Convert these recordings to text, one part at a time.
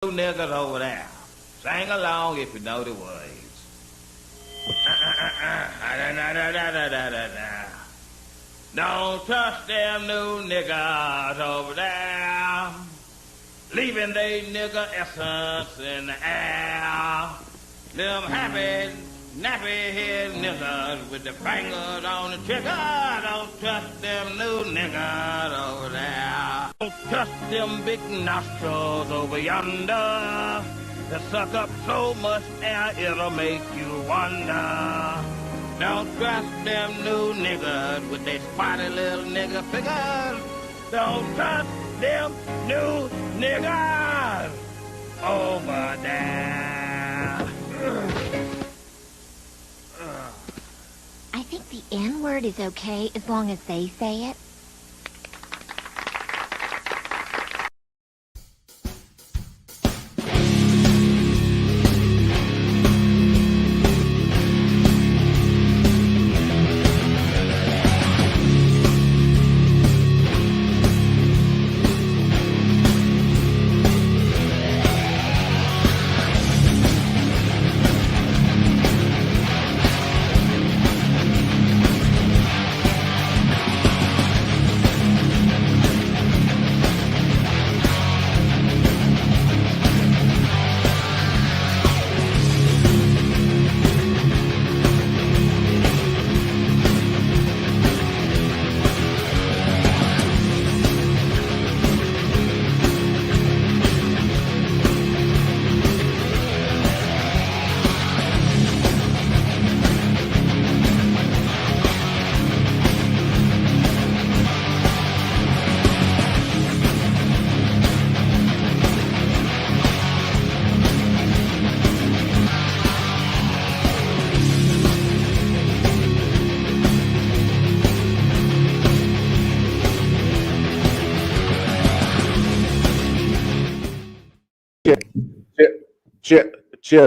niggas over there. Sing along if you know the words. Don't trust them new niggas over there, leaving they nigga essence in the air. Them happy, nappy head niggas with the fingers on the trigger. Don't trust them new niggas over there. Don't trust them big nostrils over yonder. They suck up so much air it'll make you wonder. Don't trust them new niggas with their spotty little nigga figures. Don't trust them new niggas over there. I think the N-word is okay as long as they say it.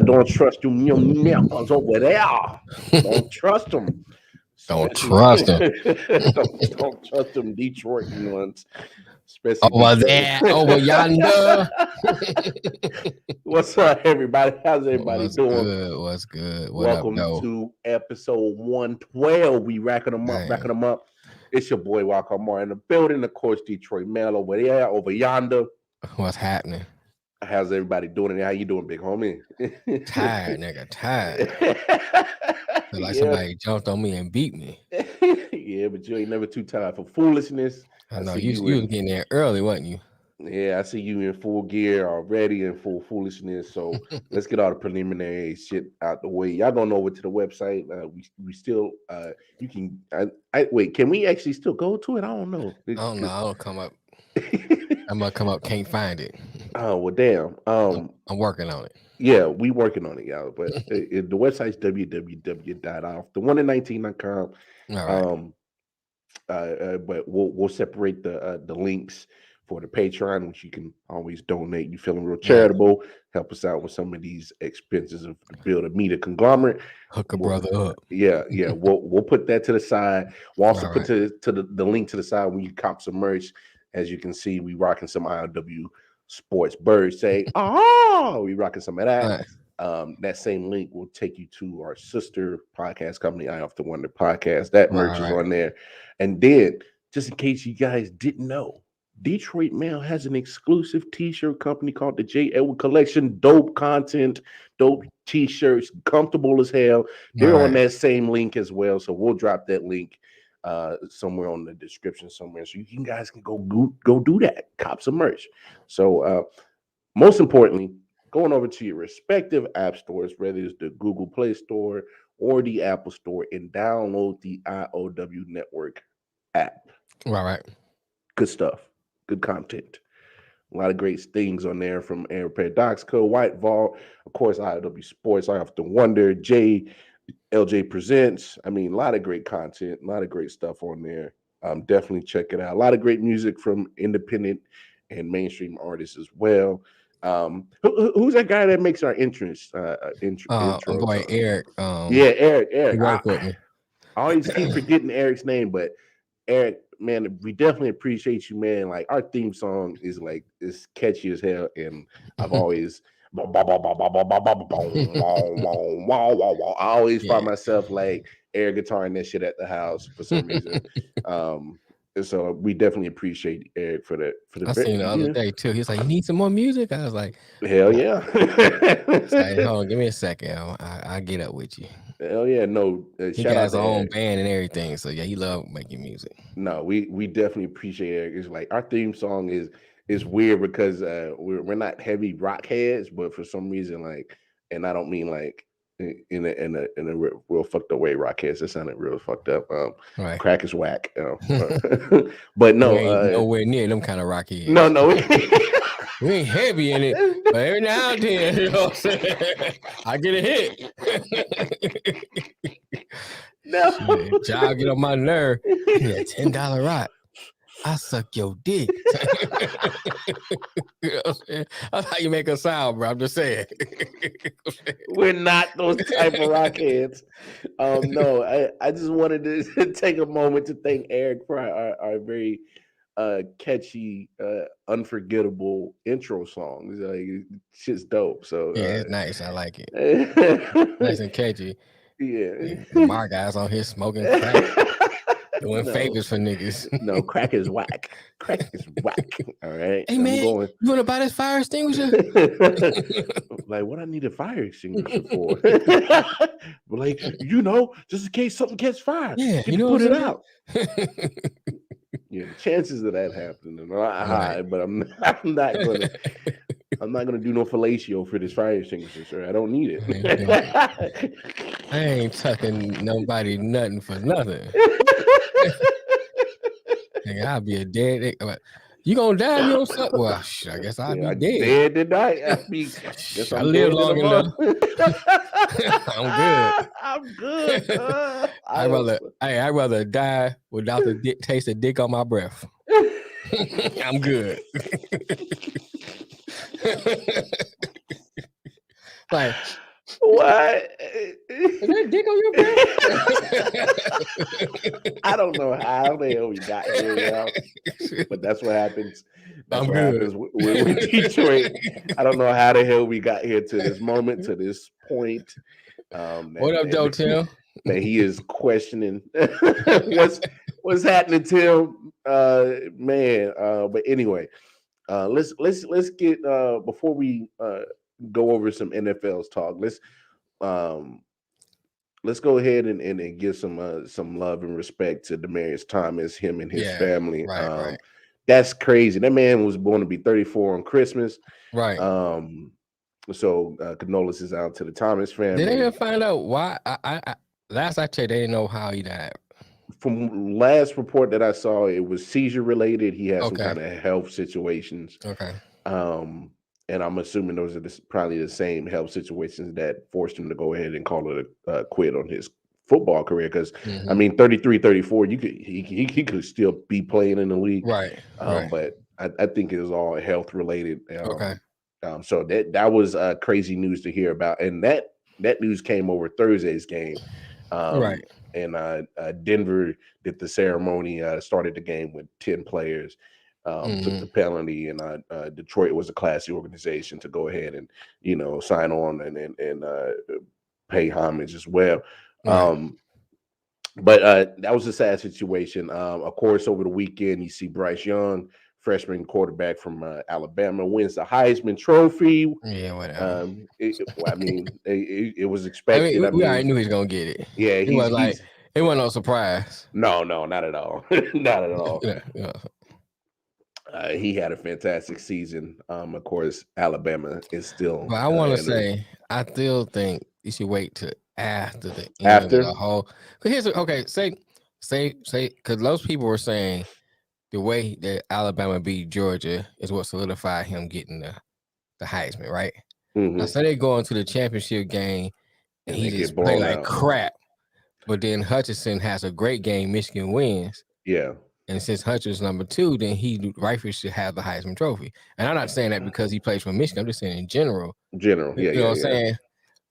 Don't trust them niggas over there. Don't trust them. Don't trust them. don't trust them Detroit ones. Especially over there, over yonder. What's up, everybody? How's everybody doing? Good? What's good? What Welcome up, to episode 112. We racking them up. It's your boy Walker Moore in the building. Of course, Detroit Mail over there, over yonder. What's happening? How's everybody doing? How you doing, big homie? Tired, nigga. Tired. Feel like somebody jumped on me and beat me. Yeah, but you ain't never too tired for foolishness. I know you was getting there early, wasn't you? Yeah, I see you in full gear already and full foolishness. So let's get all the preliminary shit out the way. Y'all don't know over to the website. We still you can wait. Can we actually still go to it? I don't know. I don't know. I don't come up. I'm gonna come up. Can't find it. Oh well, damn. I'm working on it. Yeah, we working on it, y'all. But the website's www.off19.com. All right. But we'll separate the links for the Patreon, which you can always donate. You feeling real charitable? Help us out with some of these expenses of to build a media conglomerate. Hook a brother up. Yeah. We'll put that to the side. We'll also put to the link to the side when you cop some merch. As you can see, we rocking some I.O.W.Sports. Birds say, "Oh, we rocking some of that." Right. That same link will take you to our sister podcast company, I Off the Wonder Podcast. That merch is on there. And then, just in case you guys didn't know, Detroit Mail has an exclusive t-shirt company called the J. Edward Collection. Dope content, dope t-shirts, comfortable as hell. They're on that same link as well. So we'll drop that link somewhere on the description somewhere, so you guys can go do that, cop some merch. So most importantly, going over to your respective app stores, whether it's the Google Play Store or the Apple Store, and download the I.O.W. Network app. Right. Good stuff, good content. A lot of great things on there from Air Paradoxico, White Vault, of course, I.O.W.Sports, I Have to Wonder, LJ Presents. I mean, a lot of great content, a lot of great stuff on there. Definitely check it out. A lot of great music from independent and mainstream artists as well. Who's that guy that makes our entrance? Intro boy, Eric. Eric. He worked with me. I always keep forgetting Eric's name, but Eric man, we definitely appreciate you, man. Like our theme song is catchy as hell, and I've always I always find myself like air guitaring that shit at the house for some reason. And so we definitely appreciate Eric for that. I seen the other day too. He's like, "You need some more music?" I was like, "Hell yeah!" Like, hold on, give me a second. I'll get up with you. Hell yeah! No, he got his own band and everything. So yeah, he love making music. No, we definitely appreciate Eric. It's like our theme song is weird because we're not heavy rock heads, but for some reason, like, and I don't mean like in a real fucked up way, rock heads. It sounded real fucked up. Right. Crack is whack. But no, nowhere near them kind of rock heads. No. We ain't heavy in it, but every now and then, you know what I'm saying? I get a hit. No, Child get on my nerve. Yeah, $10 rock. I suck your dick. You know what I'm saying? That's how you make a sound, bro. I'm just saying. We're not those type of rock heads. No, I just wanted to take a moment to thank Eric for our very catchy, unforgettable intro song. Like, shit's dope. So yeah, it's nice. I like it. Nice and catchy. Yeah. My guys on here smoking crack. Doing favors for niggas. No, crack is whack. Crack is whack. All right. Hey, man, you want to buy this fire extinguisher? Like, what I need a fire extinguisher for? Like, just in case something catch fire. Yeah, put it out. Yeah, the chances of that happening are not high, but I'm not gonna do no fellatio for this fire extinguisher, sir. I don't need it. I ain't tucking nobody nothing for nothing. I'll be a dead. You gonna die if you don't suck? Well, I guess I'll be dead. Dead tonight. I live long enough. I'm good. I'd rather die without the taste of dick on my breath. I'm good. Like, what? Is that dick on your breath? I don't know how the hell we got here, but that's what happens. That's what happens with Detroit. I don't know how the hell we got here to this moment, to this point. What up, though, Tim? That he is questioning what's happening, Tim. Man. But anyway, let's get before we go over some NFL's talk. Let's go ahead and give some love and respect to Demaryius Thomas, him and his family. Right. That's crazy. That man was born to be 34 on Christmas. Right. So condolences out to the Thomas family. Did they even find out why? I last I checked, they didn't know how he died. From last report that I saw, it was seizure related. He had some kind of health situations. Okay. And I'm assuming those are probably the same health situations that forced him to go ahead and call it a quit on his football career. Because I mean, 33, 34, he could still be playing in the league. Right. But I think it was all health related. Okay. So that was crazy news to hear about, and that news came over Thursday's game. Right. And Denver did the ceremony, started the game with 10 players. Took the penalty, and Detroit was a classy organization to go ahead and sign on and pay homage as well. Right. But that was a sad situation. Of course, over the weekend, you see Bryce Young, freshman quarterback from Alabama, wins the Heisman Trophy. Yeah, whatever. It was expected. We already knew he was gonna get it. Yeah, it wasn't no surprise. No, not at all. Not at all. Yeah. He had a fantastic season. Of course, Alabama is still. But I want to say, I still think you should wait to after the end of the whole. Say, because those people were saying the way that Alabama beat Georgia is what solidified him getting the Heisman, right? I say they go into the championship game and he just play like crap. But then Hutchinson has a great game. Michigan wins. Yeah. And since Hutchinson's number 2, then he rightfully should have the Heisman Trophy. And I'm not saying that because he plays for Michigan. I'm just saying in general. Yeah. You know what I'm saying?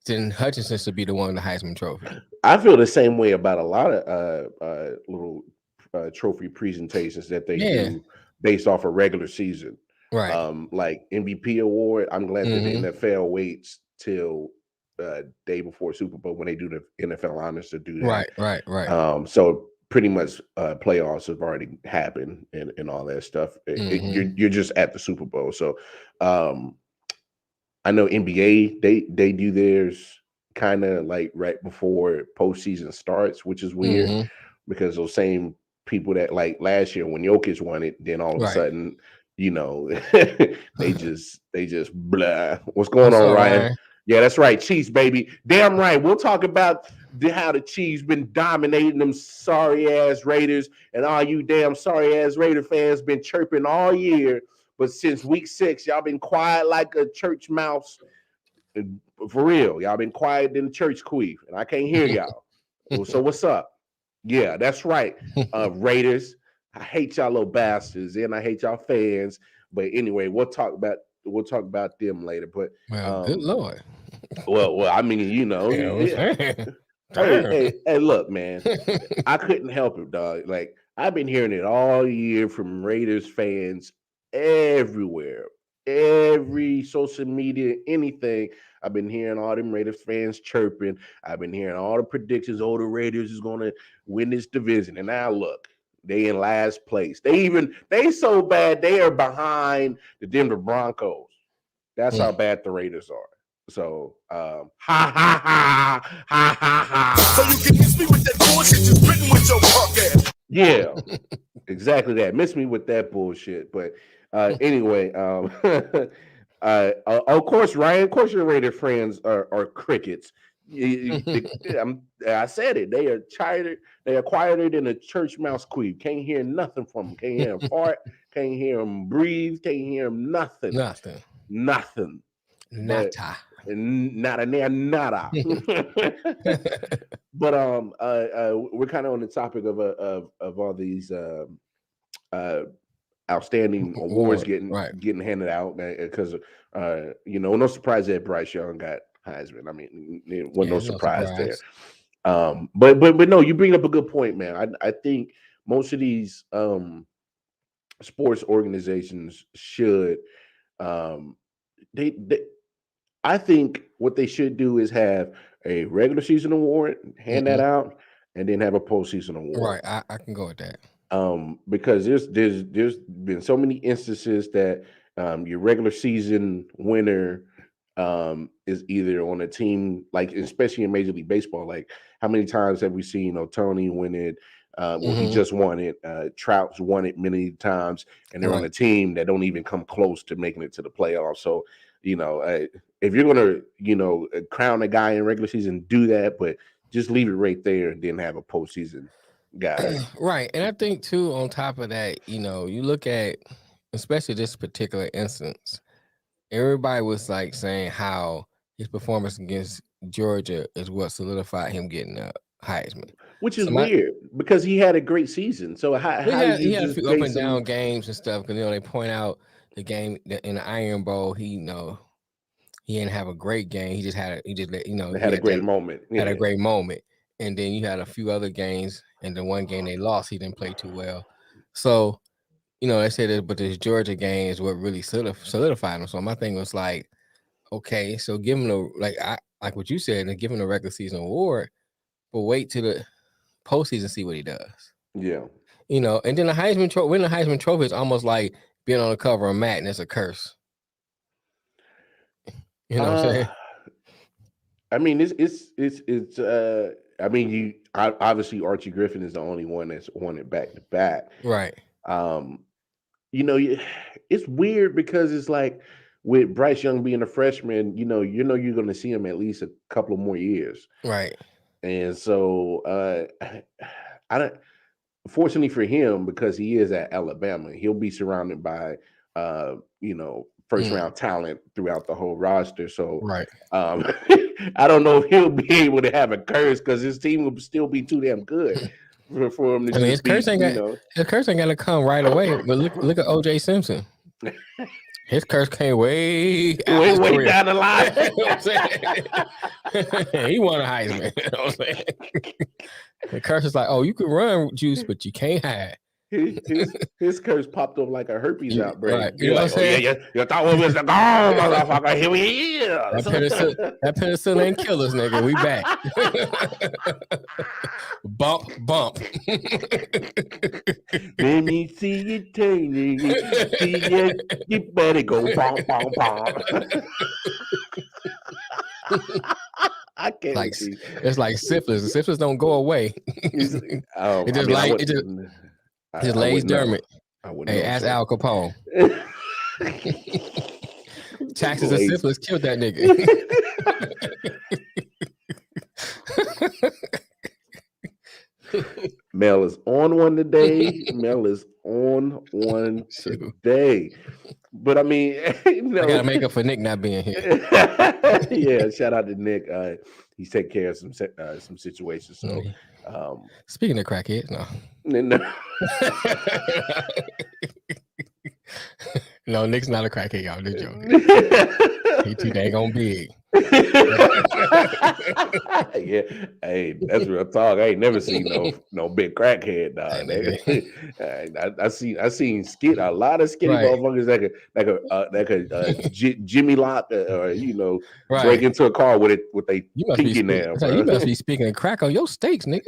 Then Hutchinson should be the one with the Heisman Trophy. I feel the same way about a lot of little trophy presentations that they do based off a regular season. Right. Like MVP award. I'm glad that the Mhm. NFL waits till day before Super Bowl when they do the NFL honors to do that. Right. So pretty much playoffs have already happened and all that stuff. You're just at the Super Bowl. So I know NBA they do theirs kind of like right before postseason starts, which is weird because those same people that like last year when Jokic won it, then all of a sudden, you know, they just blah. What's going on, Ryan? Yeah, that's right. Chiefs, baby. Damn right. We'll talk about how the Chiefs been dominating them sorry ass Raiders, and all you damn sorry ass Raider fans been chirping all year. But since week 6, y'all been quiet like a church mouse. For real, y'all been quiet than the church queef, and I can't hear y'all. So what's up? Yeah, that's right. Raiders. I hate y'all little bastards, and I hate y'all fans. But anyway, we'll talk about them later. But good Lord. Well, I mean, you know, hey, look, man, I couldn't help it, dog. Like I've been hearing it all year from Raiders fans everywhere, every social media, anything. I've been hearing all them Raiders fans chirping. I've been hearing all the predictions. Oh, the Raiders is going to win this division, and now look. They in last place. They so bad they are behind the Denver Broncos. That's how bad the Raiders are. So ha ha ha ha ha ha. So you can miss me with that bullshit you spitting with your punk ass. Yeah, exactly that. Miss me with that bullshit. But anyway, of course, Ryan. Of course, your Raider friends are crickets. I said it. They are quieter. They are quieter than a church mouse queef. Can't hear nothing from them. Can't hear them fart. Can't hear them breathe. Can't hear them nothing. Nothing. Nada. Nada. But we're kind of on the topic of all these outstanding awards getting handed out because no surprise that Bryce Young got Heisman. I mean, there wasn't no surprise there. But no, you bring up a good point, man. I think most of these sports organizations should I think what they should do is have a regular season award, hand that out, and then have a postseason award. Right, I can go with that. Because there's been so many instances that your regular season winner is either on a team, like especially in Major League Baseball. Like how many times have we seen Tony win it? Well, he just won it. Trout's won it many times, and they're on a team that don't even come close to making it to the playoffs. So, if you're gonna, crown a guy in regular season, do that, but just leave it right there and then have a postseason guy. Right, and I think too, on top of that, you look at, especially this particular instance, everybody was like saying how his performance against Georgia is what solidified him getting a Heisman. Which is weird because he had a great season. So how he had a few up and down games and stuff. Because they point out the game in the Iron Bowl, he didn't have a great game. He had a great moment. Had a great moment, and then you had a few other games. And the one game they lost, he didn't play too well. So they said that, but this Georgia game is what really solidified him. So my thing was like, okay, so give him like what you said, and give him a regular season award, but wait till the postseason see what he does. Yeah, and then the Heisman Trophy, winning the Heisman Trophy is almost like being on the cover of Madden. It's a curse. You know what I'm saying? I mean, it's. I mean, obviously Archie Griffin is the only one that's won it back to back. Right. It's weird because it's like with Bryce Young being a freshman, you're going to see him at least a couple of more years. Right. And so I don't. Fortunately for him, because he is at Alabama, he'll be surrounded by first round talent throughout the whole roster. So right. I don't know if he'll be able to have a curse because his team will still be too damn good for him to. His curse ain't got to come right away. But look at O.J. Simpson. His curse came way down the line. He won a Heisman. You know what I'm saying? The curse is like, oh, you can run, Juice, but you can't hide. His curse popped up like a herpes outbreak. Right. You're like, oh yeah, you thought we was the gone, motherfucker. Here we is. That penicillin ain't kill us, nigga. We back. Bump. Let me see you turning. You better go bump. I can't. Like it's like syphilis. Syphilis don't go away. It just lays dormant. Hey, ask Al Capone. Taxes and syphilis killed that nigga. Mel is on one today. But I mean, I gotta make up for Nick not being here. Yeah, shout out to Nick. He's taking care of some situations. So, speaking of crackheads, no. No, Nick's not a crackhead, y'all. This joke. He too dang on big. Yeah, hey, that's real talk. I ain't never seen no big crackhead, dog. I seen a lot of skinny motherfuckers that could Jimmy lock or break into a car with they pinky nail. You must be speaking of crack on your steaks, nigga.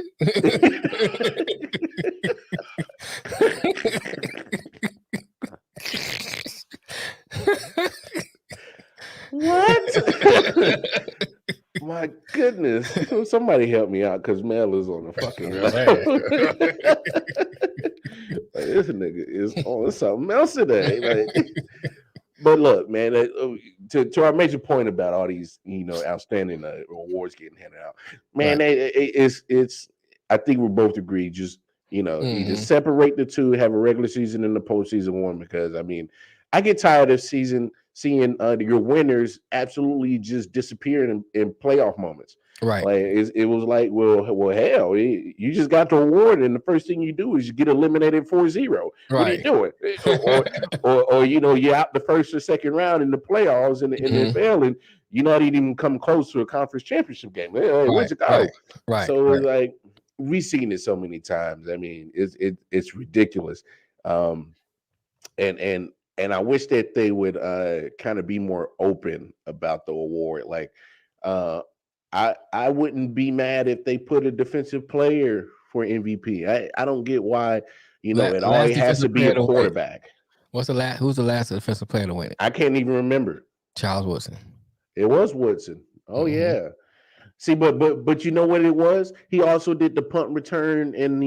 What? My goodness. Somebody help me out because Mel is on the fucking this nigga is on something else today. But look, man, to our major point about all these, outstanding awards getting handed out, man, it's I think we both agree, just you just separate the two, have a regular season and the postseason one, because I mean, I get tired of seeing your winners absolutely just disappear in playoff moments. Right. Like it was like, well, hell, you just got the award, and the first thing you do is you get eliminated 4-0. Right. What are you doing? or you're out the first or second round in the playoffs in the NFL, and you're not even come close to a conference championship game. Hey, where'd you go? Right. So it's like, we've seen it so many times. I mean, it's ridiculous. And I wish that they would kind of be more open about the award. Like, I wouldn't be mad if they put a defensive player for MVP. I don't get why, it always has to be a quarterback. Who's the last defensive player to win it? I can't even remember. Charles Woodson. It was Woodson. Oh yeah. See, but you know what it was? He also did the punt return and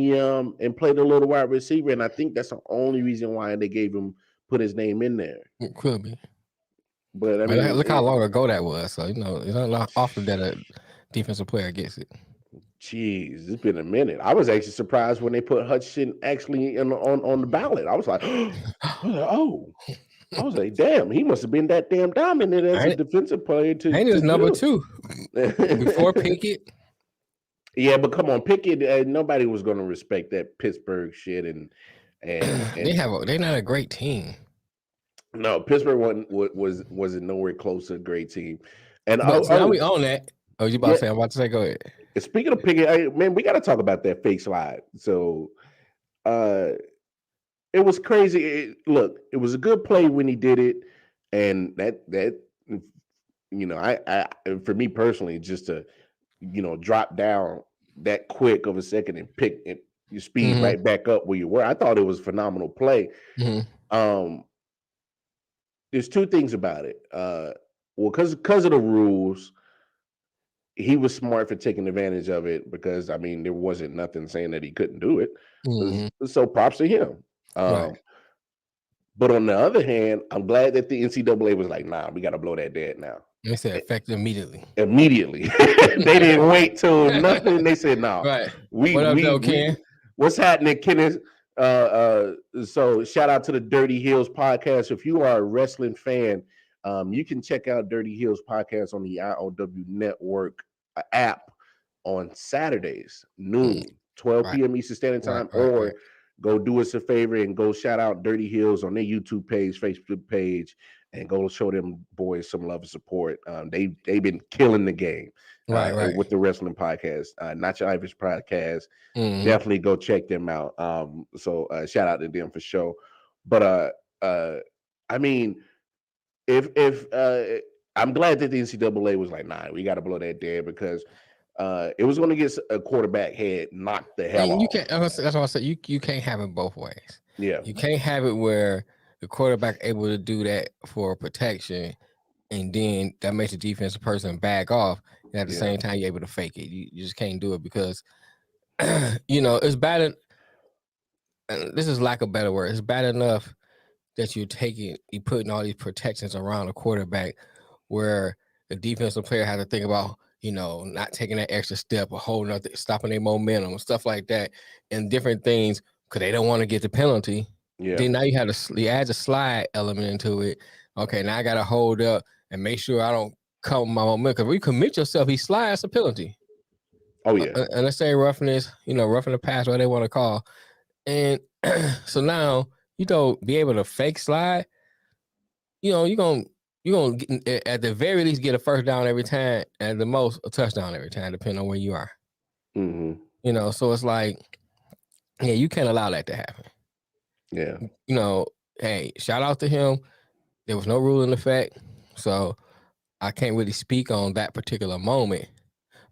and played a little wide receiver, and I think that's the only reason why they put his name in there. It could be. But I mean, look how long ago that was. So it's not often that a defensive player gets it. Jeez, it's been a minute. I was actually surprised when they put Hutchinson actually on the ballot. I was like, oh. I was like, damn, he must have been that damn dominant as a defensive player. Ain't his number 2 before Pickett? Yeah, but come on, Pickett. Nobody was going to respect that Pittsburgh shit, and they're not a great team. No, Pittsburgh wasn't nowhere close to a great team. And now we own that. Oh, you about to say? I'm about to say, go ahead. Speaking of Pickett, man, we got to talk about that fake slide. So, it was crazy. Look, it was a good play when he did it, and that I for me personally, just to drop down that quick of a second and pick and you speed right back up where you were. I thought it was a phenomenal play. There's two things about it. Well, because of the rules, he was smart for taking advantage of it, because I mean there wasn't nothing saying that he couldn't do it. So props to him. But on the other hand, I'm glad that the NCAA was like, nah, we got to blow that dead now. They said effective immediately. They didn't wait till nothing. They said, no. Right. What up, though, Ken? What's happening, Kenneth? So shout out to the Dirty Hills podcast. If you are a wrestling fan, you can check out Dirty Hills podcast on the I.O.W. Network app on Saturdays, noon, 12 p.m. Eastern Standard Time, or go do us a favor and go shout out Dirty Hills on their YouTube page, Facebook page, and go show them boys some love and support. They've been killing the game. Right. With the wrestling podcast, Not Your Irish podcast. Mm-hmm. Definitely go check them out. So shout out to them for sure. But I mean, if I'm glad that the NCAA was like, nah, we got to blow that dead, because it was going to get a quarterback head knocked the hell off. You can't. That's why I said you can't have it both ways. Yeah, you can't have it where the quarterback able to do that for protection, and then that makes the defensive person back off, and at the same time you're able to fake it. You just can't do it, because it's bad. This is lack of better word. It's bad enough that you putting all these protections around a quarterback, where the defensive player had to think about, not taking that extra step or holding up, stopping their momentum and stuff like that, and different things, because they don't want to get the penalty. Yeah. Then now you add a slide element into it. Okay, now I got to hold up and make sure I don't come my momentum, because if you commit yourself, he slides a penalty. Oh yeah. And let's say roughness, roughing the pass, what they want to call. And so now, be able to fake slide, you're going to at the very least get a first down every time, and the most a touchdown every time, depending on where you are. Mm-hmm. So it's like, yeah, you can't allow that to happen. Yeah. Hey, shout out to him. There was no rule in effect, so I can't really speak on that particular moment.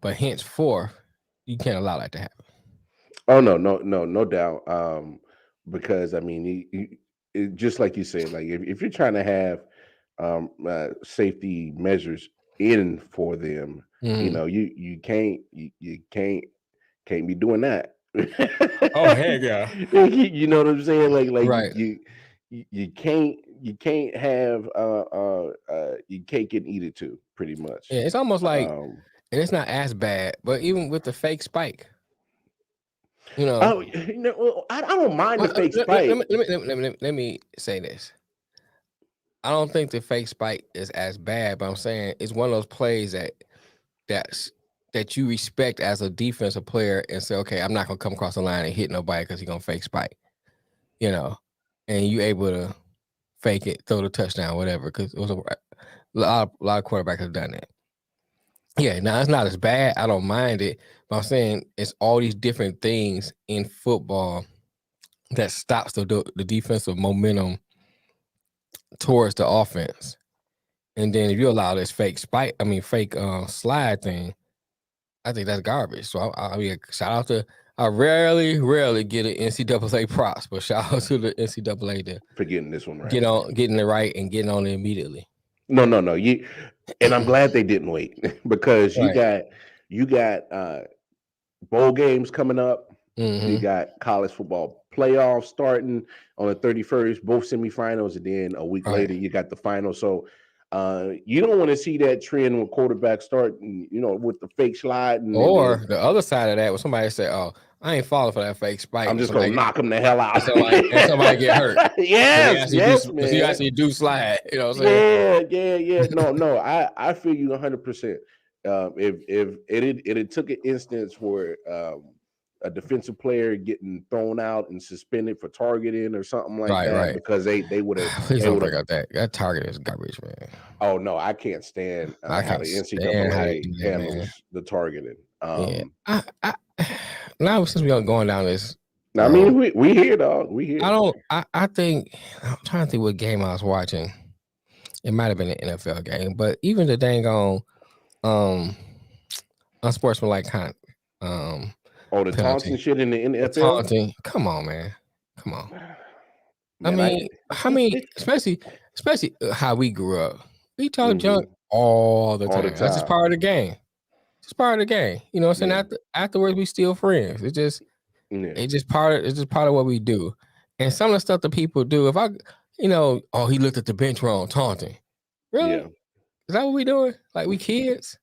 But henceforth, you can't allow that to happen. Oh no doubt. Because I mean, just like you said, like if you're trying to have safety measures in for them, you can't be doing that. Oh heck yeah. You know what I'm saying? Like right. You can't have you cake and eat it too, pretty much. Yeah, it's almost like, and it's not as bad, but even with the fake spike. Oh, I don't mind the fake spike. Let me say this. I don't think the fake spike is as bad, but I'm saying it's one of those plays that you respect as a defensive player, and say, okay, I'm not gonna come across the line and hit nobody because he's gonna fake spike, and you able to fake it, throw the touchdown, whatever. Because it was a lot of quarterbacks have done that. Yeah, now it's not as bad. I don't mind it, but I'm saying it's all these different things in football that stops the defensive momentum towards the offense. And then if you allow this fake slide thing, I think that's garbage. So I mean, shout out to, I rarely get an NCAA props, but shout out to the NCAA for getting this one right. Getting it right and getting on it immediately. No. And I'm glad they didn't wait, because you got bowl games coming up. Mm-hmm. You got college football playoffs starting on the 31st, both semifinals, and then a week later you got the final. So you don't want to see that trend when quarterbacks start, with the fake slide. Or the other side of that, when somebody say, "Oh, I ain't falling for that fake spike. I'm just gonna knock them the hell out." And somebody get hurt. yes, man. You actually do slide. You know what I'm saying? Yeah. No. I feel you 100%. If it took an instance for a defensive player getting thrown out and suspended for targeting or something like that, because they would have. Please don't forget that. That target is garbage, man. Oh no, I can't stand how the NCAA handles the targeting. Now since we are going down this, I mean, we here, dog. We here. I think I'm trying to think what game I was watching. It might have been an NFL game, but even the dang on unsportsmanlike kind. The taunting shit in the NFL. Taunting. Come on, man. Come on. Man, especially how we grew up. We talk junk all the time. That's just part of the game. It's part of the game. You know what I'm saying? Afterwards, we still friends. It's just part of what we do. And some of the stuff that people do, if he looked at the bench wrong, taunting. Really? Yeah. Is that what we doing? Like we kids?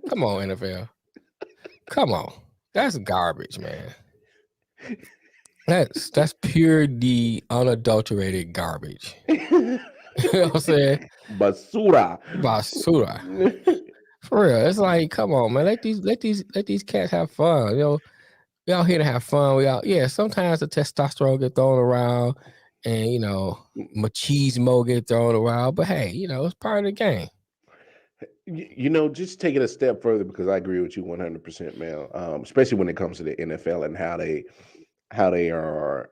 Come on, NFL. Come on. That's garbage, man. That's pure the unadulterated garbage. You know what I'm saying? Basura. For real. It's like, come on, man. Let these cats have fun. We all here to have fun. Sometimes the testosterone get thrown around and machismo get thrown around. But hey, it's part of the game. Just take it a step further, because I agree with you 100%, man. Especially when it comes to the NFL and how they are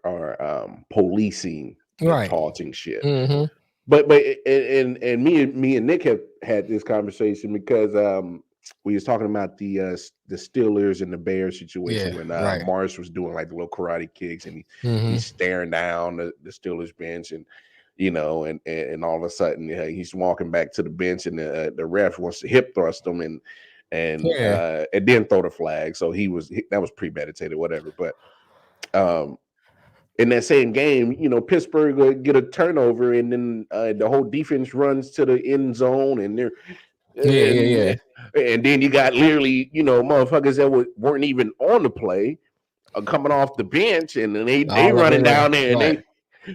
policing the taunting shit. Mm-hmm. But and me and Nick have had this conversation because we was talking about the Steelers and the Bears situation when Morris was doing like the little karate kicks, and he's staring down the Steelers bench, and and all of a sudden he's walking back to the bench, and the ref wants to hip thrust him and then throw the flag. So that was premeditated, whatever. But in that same game, Pittsburgh would get a turnover, and then the whole defense runs to the end zone, and they're and then you got literally motherfuckers that weren't even on the play coming off the bench, and then they running down there, and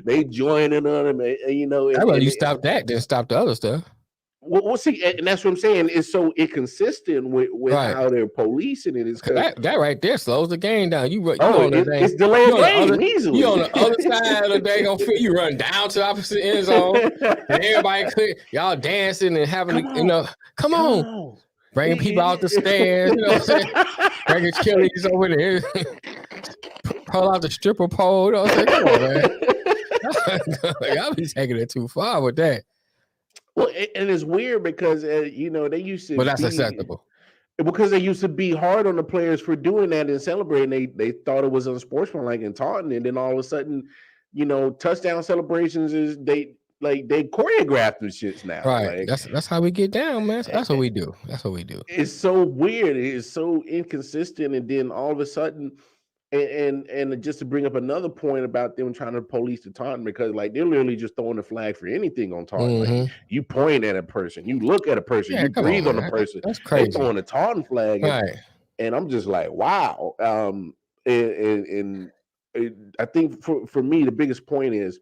they joining on them, you stop that, then stop the other stuff. Well, see, and that's what I'm saying. It's so inconsistent with how they're policing it. Is that right there slows the game down. It's delayed game easily. You on the other side of the daggone field. You run down to the opposite end zone, and everybody clear. Y'all dancing and having, come on, bringing people out the stands. You know what I'm saying? Bringing chilies over there. Pull out the stripper pole. You know what I'm saying? Come on, man. Y'all be taking it too far with that. Well, and it's weird because they used to. But that's acceptable. Because they used to be hard on the players for doing that and celebrating. They thought it was unsportsmanlike and taunting, and then all of a sudden, touchdown celebrations they choreograph them shits now. Right. That's how we get down, man. That's what we do. It's so weird. It's so inconsistent, and then all of a sudden. And just to bring up another point about them trying to police the taunting, because they're literally just throwing the flag for anything on taunting. Mm-hmm. You point at a person, you look at a person, you breathe on a person. That's crazy. They're throwing a taunting flag, and I'm just like, wow. And I think for me, the biggest point is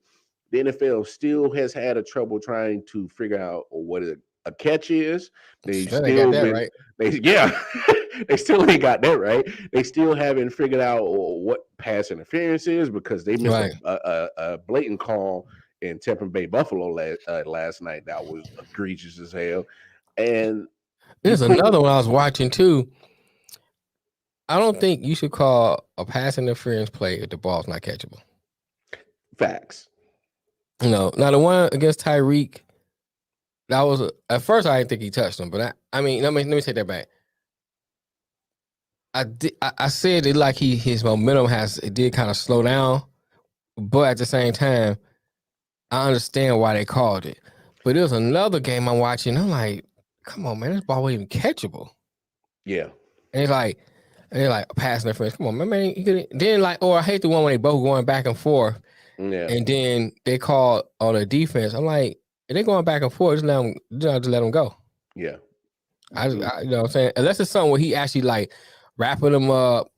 the NFL still has had a trouble trying to figure out what a catch is. They still they still ain't got that right. They still haven't figured out what pass interference is, because they missed a blatant call in Tampa Bay Buffalo last night that was egregious as hell. And there's another one I was watching too. I don't think you should call a pass interference play if the ball's not catchable. Facts. Now the one against Tyreek, that was at first I didn't think he touched him, but let me take that back. I said it like his momentum did kind of slow down, but at the same time, I understand why they called it. But there was another game I'm watching. I'm like, come on, man, this ball wasn't even catchable. Yeah, and they're like passing interference. Come on, man. Then I hate the one when they both going back and forth. Yeah, and then they call on the defense. I'm like, if they're going back and forth, just let them go. Yeah, I you know what I'm saying? Unless it's something where he actually wrapping him up,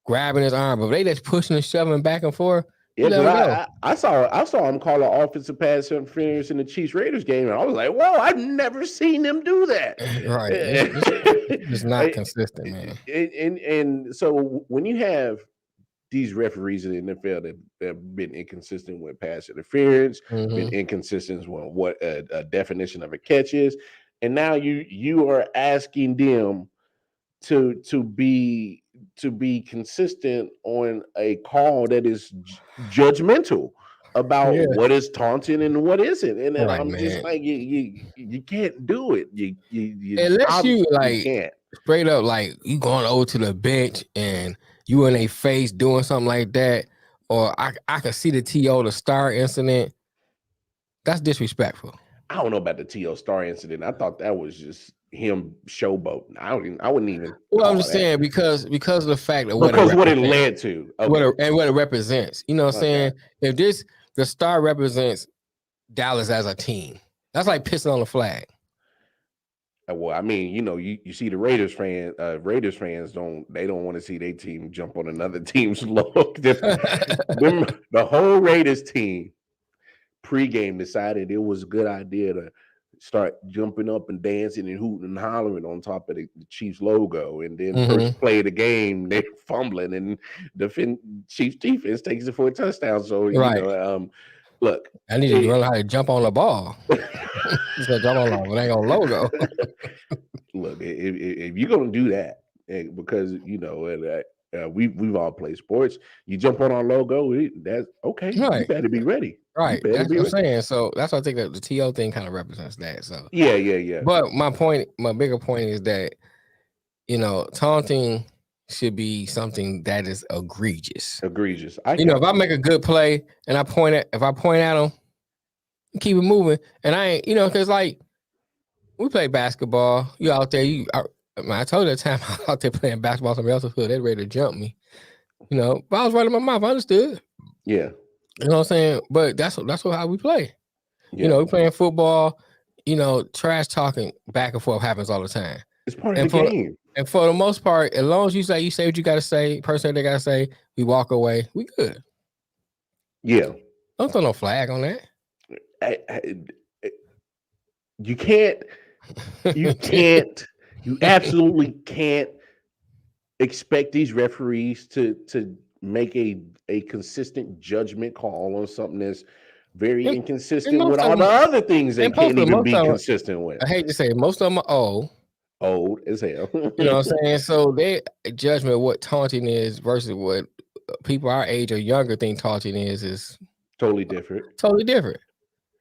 grabbing his arm, but they just pushing and shoving back and forth. Yeah, I saw him call an offensive pass interference in the Chiefs Raiders game, and I was like, "Whoa, I've never seen them do that." Right, it's not consistent, man. And so when you have these referees in the NFL that have been inconsistent with pass interference, been inconsistent with what a definition of a catch is, and now you are asking them to be consistent on a call that is judgmental about what is taunting and what isn't, and I'm just like, you can't do it. You unless you can't. Straight up, you going over to the bench and you in a face doing something like that, or I can see the T.O. the Star incident. That's disrespectful. I don't know about the T.O. Star incident. I thought that was just him showboating. I wouldn't even. Well, I'm just saying because of the fact that what it led to, what it represents. You know what I'm saying? If the Star represents Dallas as a team, that's like pissing on the flag. Well, I mean, you see the Raiders fans don't want to see their team jump on another team's logo. The whole Raiders team pregame decided it was a good idea to start jumping up and dancing and hooting and hollering on top of the Chiefs logo. And then first play of the game, they're fumbling, and the Chiefs defense takes it for a touchdown. So Look, I need to learn how to jump on the ball. Just gonna jump on the ball. It ain't gonna logo. Look, if you're gonna do that, because we've all played sports, you jump on our logo. That's okay. Right. You better be ready. Right. That's what I'm saying. So that's why I think that the TO thing kind of represents that. So yeah. But my bigger point is that taunting should be something that is egregious. Egregious. If I make a good play and I point at them, keep it moving, and I ain't, because like we play basketball, you out there, I told you that time I was out there playing basketball, somebody else's field, they ready to jump me, but I was right in my mouth, I understood. Yeah. You know what I'm saying? But that's how we play. Yeah. We playing football, trash talking back and forth happens all the time. It's part of the game. And for the most part, as long as you say what you got to say, person they got to say, we walk away, we good. Yeah. Don't throw no flag on that. You absolutely can't expect these referees to make a consistent judgment call on something that's very inconsistent with all the other things they can't even be consistent with. I hate to say it, most of them are old as hell. You know what I'm saying? So their judgment of what taunting is versus what people our age or younger think taunting is totally different.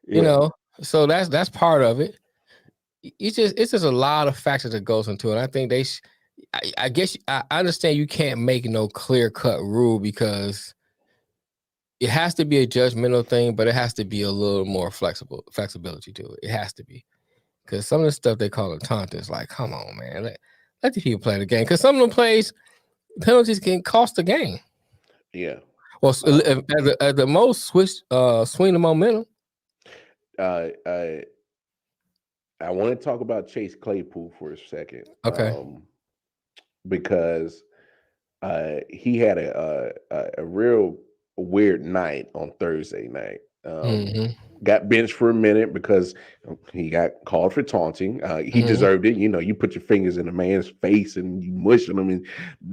Yeah. So that's part of it. It's just a lot of factors that goes into it. I think I guess I understand you can't make no clear-cut rule because it has to be a judgmental thing, but it has to be a little more flexibility to it. It has to be. Because some of the stuff they call it taunting is like, come on, man. Let these people play the game. Because some of them penalties can cost the game. Yeah. Well, at the most, swing the momentum. I want to talk about Chase Claypool for a second. Okay. Because he had a real weird night on Thursday night. Got benched for a minute because he got called for taunting. He deserved it. You put your fingers in a man's face and you mushing him, and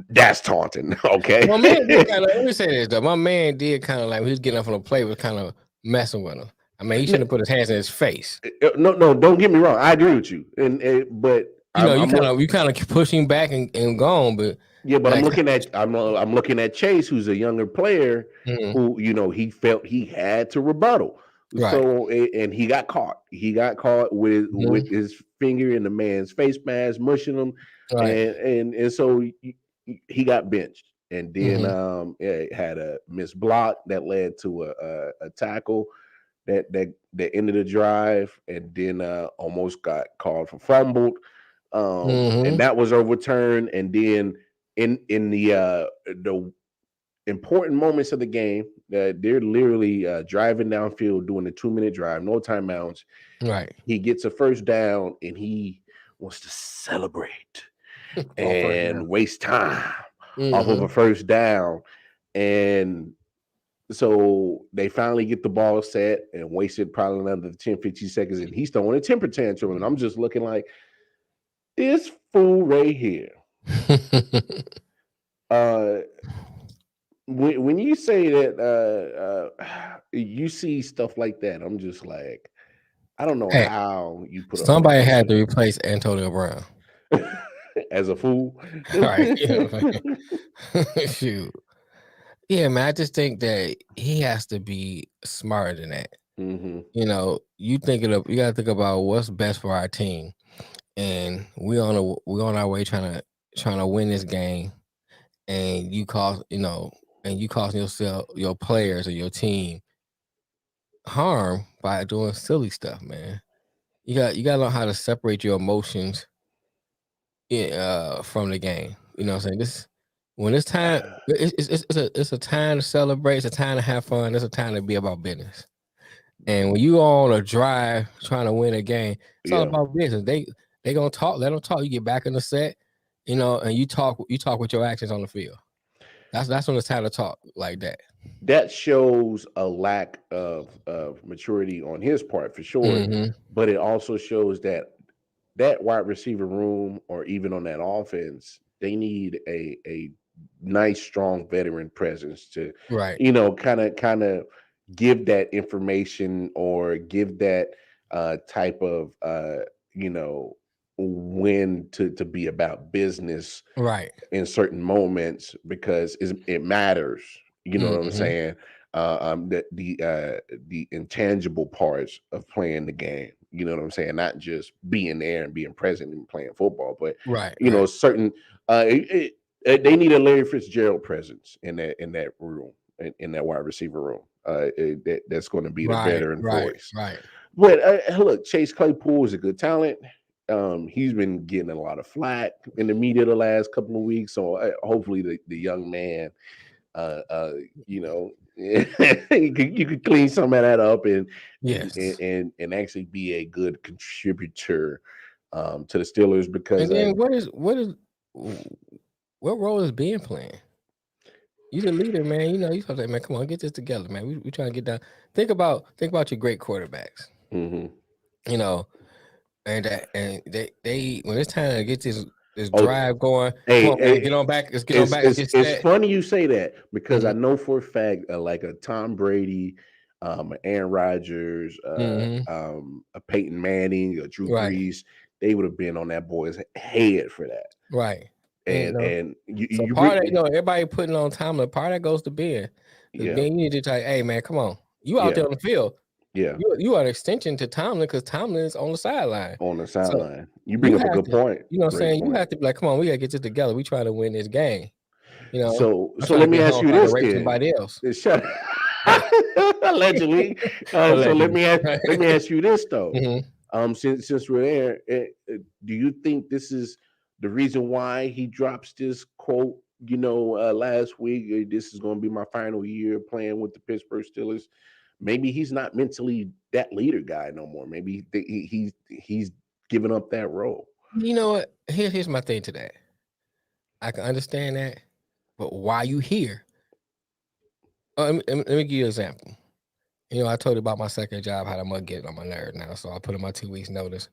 that's taunting. Okay. My man did let me say this though. My man did kind of like when he was getting up on the play was kind of messing with him. I mean, he shouldn't have put his hands in his face. No, don't get me wrong. I agree with you. But you kind of pushing back and gone, but yeah, but I'm looking at Chase, who's a younger player, who he felt he had to rebuttal. Right. So and he got caught. He got caught with his finger in the man's face mask, mushing him, right. and so he got benched. And then it had a missed block that led to a tackle that ended the drive, and then almost got called for fumbled. And that was overturned. And then in the important moments of the game, they're literally driving downfield, doing a 2-minute drive, no timeouts. Right. He gets a first down, and he wants to celebrate and waste time off of a first down. And so they finally get the ball set and wasted probably another 10, 15 seconds, and he's throwing a temper tantrum. And I'm just looking like, this fool right here. When you say that you see stuff like that, I'm just like, I don't know how you put somebody had to replace Antonio Brown as a fool. Right. Shoot. Yeah, man. I just think that he has to be smarter than that. You gotta think about what's best for our team. And we're on our way trying to win this game, and you cost yourself, your players, or your team harm by doing silly stuff, man. You gotta learn how to separate your emotions from the game. You know what I'm saying? When it's time, it's a time to celebrate. It's a time to have fun. It's a time to be about business. And when you on a drive trying to win a game, it's all about business. They gonna talk. Let them talk. You get back in the set, and you talk with your actions on the field. That's when it's time to talk like that. That shows a lack of maturity on his part for sure. But it also shows that wide receiver room, or even on that offense, they need a nice, strong veteran presence to, kind of give that information or give that type of when to be about business Right. in certain moments because it matters. You know what I'm Mm-hmm. saying? The intangible parts of playing the game. You know what I'm saying? Not just being there and being present and playing football, but Right. certain. They need a Larry Fitzgerald presence in that room, in that wide receiver room. That's going to be the Right. veteran Right. voice. Right. But look, Chase Claypool is a good talent. He's been getting a lot of flack in the media the last couple of weeks. So hopefully the young man, you could clean some of that up and Yes. and actually be a good contributor to the Steelers because And then what role is Ben playing? You're the leader, man. You supposed to say, man, come on, get this together, man. We trying to get down. Think about your great quarterbacks. mm-hmm. And they when it's time to get this Oh, drive going, hey, come on, man, get on back. Let's get on back. Let's get it's set. funny you say that because I Mhm. know for a fact, like a Tom Brady, Aaron Rodgers, a Peyton Manning, a Drew Right. Brees, they would have been on that boy's head for that. Right. And so part of everybody putting on Tomlin, part of that goes to Ben. Because yeah, Ben, you need to tell, hey man, come on. You out yeah, there on the field. yeah, You are an extension to Tomlin because Tomlin is on the sideline. on the So sideline. You bring up a good point. You know what I'm Great saying? point. You have to be like, come on, we gotta get this together. We try to win this game. So I'm trying let to me get ask home you so I can this rape then. somebody else. Shut allegedly. So let me ask you this though. Mm-hmm. Since we're there, do you think this is the reason why he drops this quote? Last week, this is going to be my final year playing with the Pittsburgh Steelers. Maybe he's not mentally that leader guy no more. Maybe he's given up that role. You know what? Here's my thing to that. I can understand that, but why you here? Let me give you an example. I told you about my second job, how the mug getting on my nerve now, so I put in my 2 weeks notice.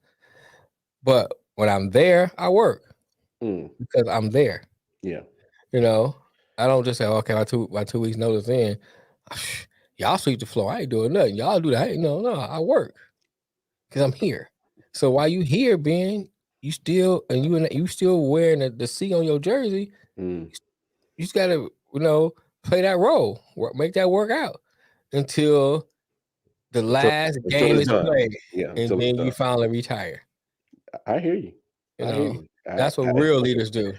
But when I'm there, I work because I'm there. Yeah. I don't just say, okay, my two weeks notice in. Y'all sweep the floor. I ain't doing nothing. Y'all do that. No, I work because I'm here. So while you here, Ben, you still wearing the C on your jersey. You just gotta, play that role, make that work out until the last game is played, and then you finally retire. I hear you. That's what real leaders do.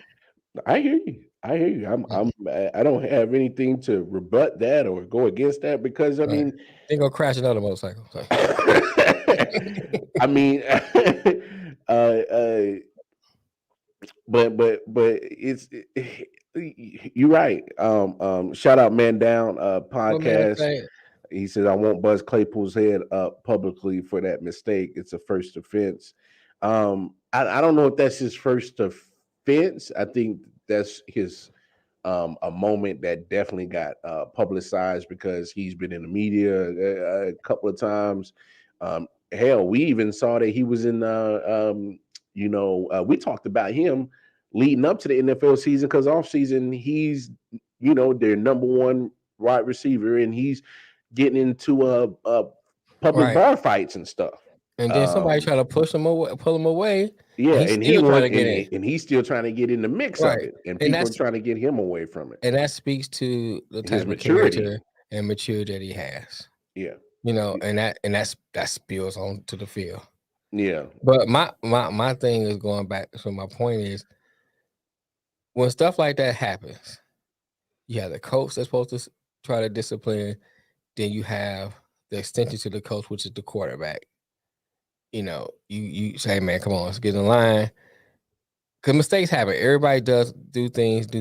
I hear you. I don't have anything to rebut that or go against that because I mean, they're gonna crash another motorcycle. I mean, but it's you're right. Shout out Man Down podcast. He says, I won't buzz Claypool's head up publicly for that mistake. It's a first offense. I don't know if that's his first offense. I think that's his a moment that definitely got publicized because he's been in the media a couple of times. Hell, we even saw that he was in we talked about him leading up to the NFL season because off season he's their number one wide receiver and he's getting into public bar fights and stuff. And then somebody try to pull him away. Yeah, and he's still trying to get in the mix of it, and people are trying to get him away from it. And that speaks to the type of maturity character and maturity that he has. Yeah, and that spills onto the field. Yeah, but my thing is going back. So my point is, when stuff like that happens, you have the coach that's supposed to try to discipline. Then you have the extension to the coach, which is the quarterback. You say, man, come on, let's get in line. Because mistakes happen. Everybody do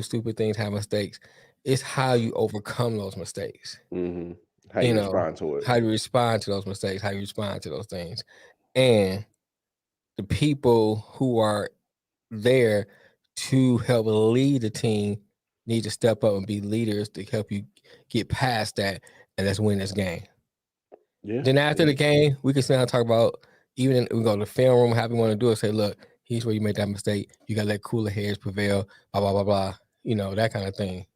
stupid things, have mistakes. It's how you overcome those mistakes. Mm-hmm. How you respond to it. How you respond to those mistakes, how you respond to those things. And the people who are there to help lead the team need to step up and be leaders to help you get past that, and let's win this game. Yeah. Then after the game, we can sit down and talk about, we go to the film room, however you want to do it, say, look, here's where you made that mistake. You got to let cooler heads prevail, blah, blah, blah, blah, that kind of thing.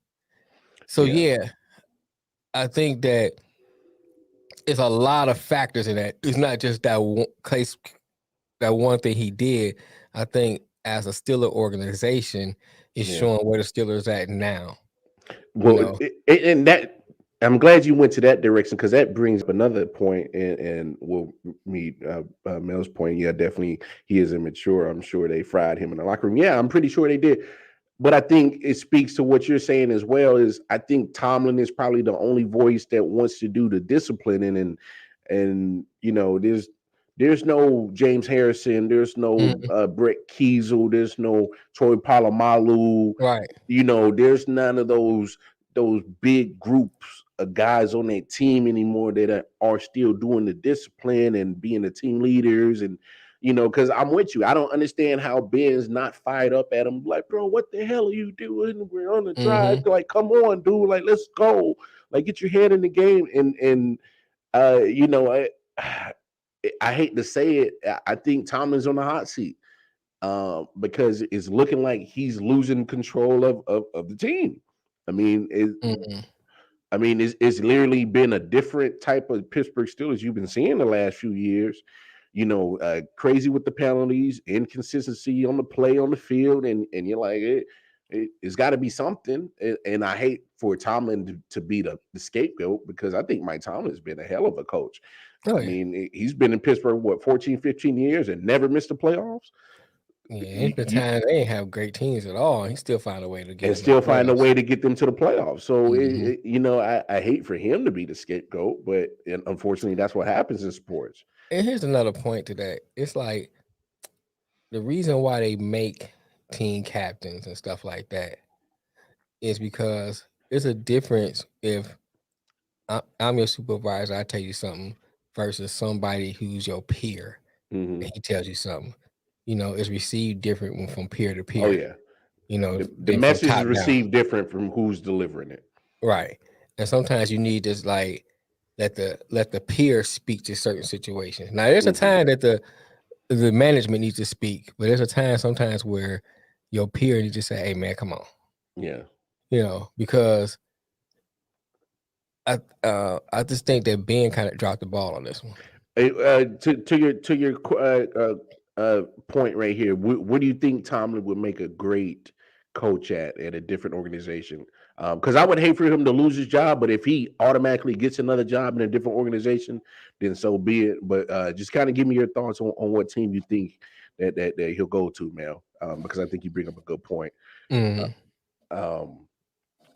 So, yeah, I think that it's a lot of factors in that. It's not just that one case, that one thing he did. I think as a Steeler organization, is showing where the Steelers at now. Well, and that I'm glad you went to that direction because that brings up another point, and we'll meet Mel's point. Yeah, definitely, he is immature. I'm sure they fried him in the locker room. Yeah, I'm pretty sure they did. But I think it speaks to what you're saying as well. Is I think Tomlin is probably the only voice that wants to do the disciplining, and there's no James Harrison, there's no Brett Kiesel, there's no Troy Polamalu, right? There's none of those big groups of guys on that team anymore that are still doing the discipline and being the team leaders. And because I'm with you, I don't understand how Ben's not fired up at him. Like, bro, what the hell are you doing? We're on the drive. Like, come on, dude. Like, let's go. Like, get your head in the game. And I hate to say it, I think Tomlin's on the hot seat because it's looking like he's losing control of the team. I mean, it's literally been a different type of Pittsburgh Steelers you've been seeing the last few years. Crazy with the penalties, inconsistency on the play on the field, and you're like, it's got to be something. And I hate for Tomlin to be the scapegoat because I think Mike Tomlin's been a hell of a coach. I mean, he's been in Pittsburgh, 14, 15 years and never missed the playoffs. Yeah, the time they ain't have great teams at all. He still find a way to get find a way to get them to the playoffs. So I hate for him to be the scapegoat, but unfortunately, that's what happens in sports. And here's another point to that. It's like the reason why they make team captains and stuff like that is because there's a difference if I'm your supervisor, I tell you something, versus somebody who's your peer and he tells you something. It's received different from peer to peer. Oh yeah. The message is received different from who's delivering it. Right. And sometimes you need this like let the peer speak to certain situations. Now there's a time that the management needs to speak, but there's a time sometimes where your peer needs to say, "Hey man, come on." Yeah. Because I just think that Ben kind of dropped the ball on this one. To your point right here, what do you think Tomlin would make a great coach at a different organization? Because I would hate for him to lose his job, but if he automatically gets another job in a different organization, then so be it. But just kind of give me your thoughts on what team you think that he'll go to, Mel, because I think you bring up a good point.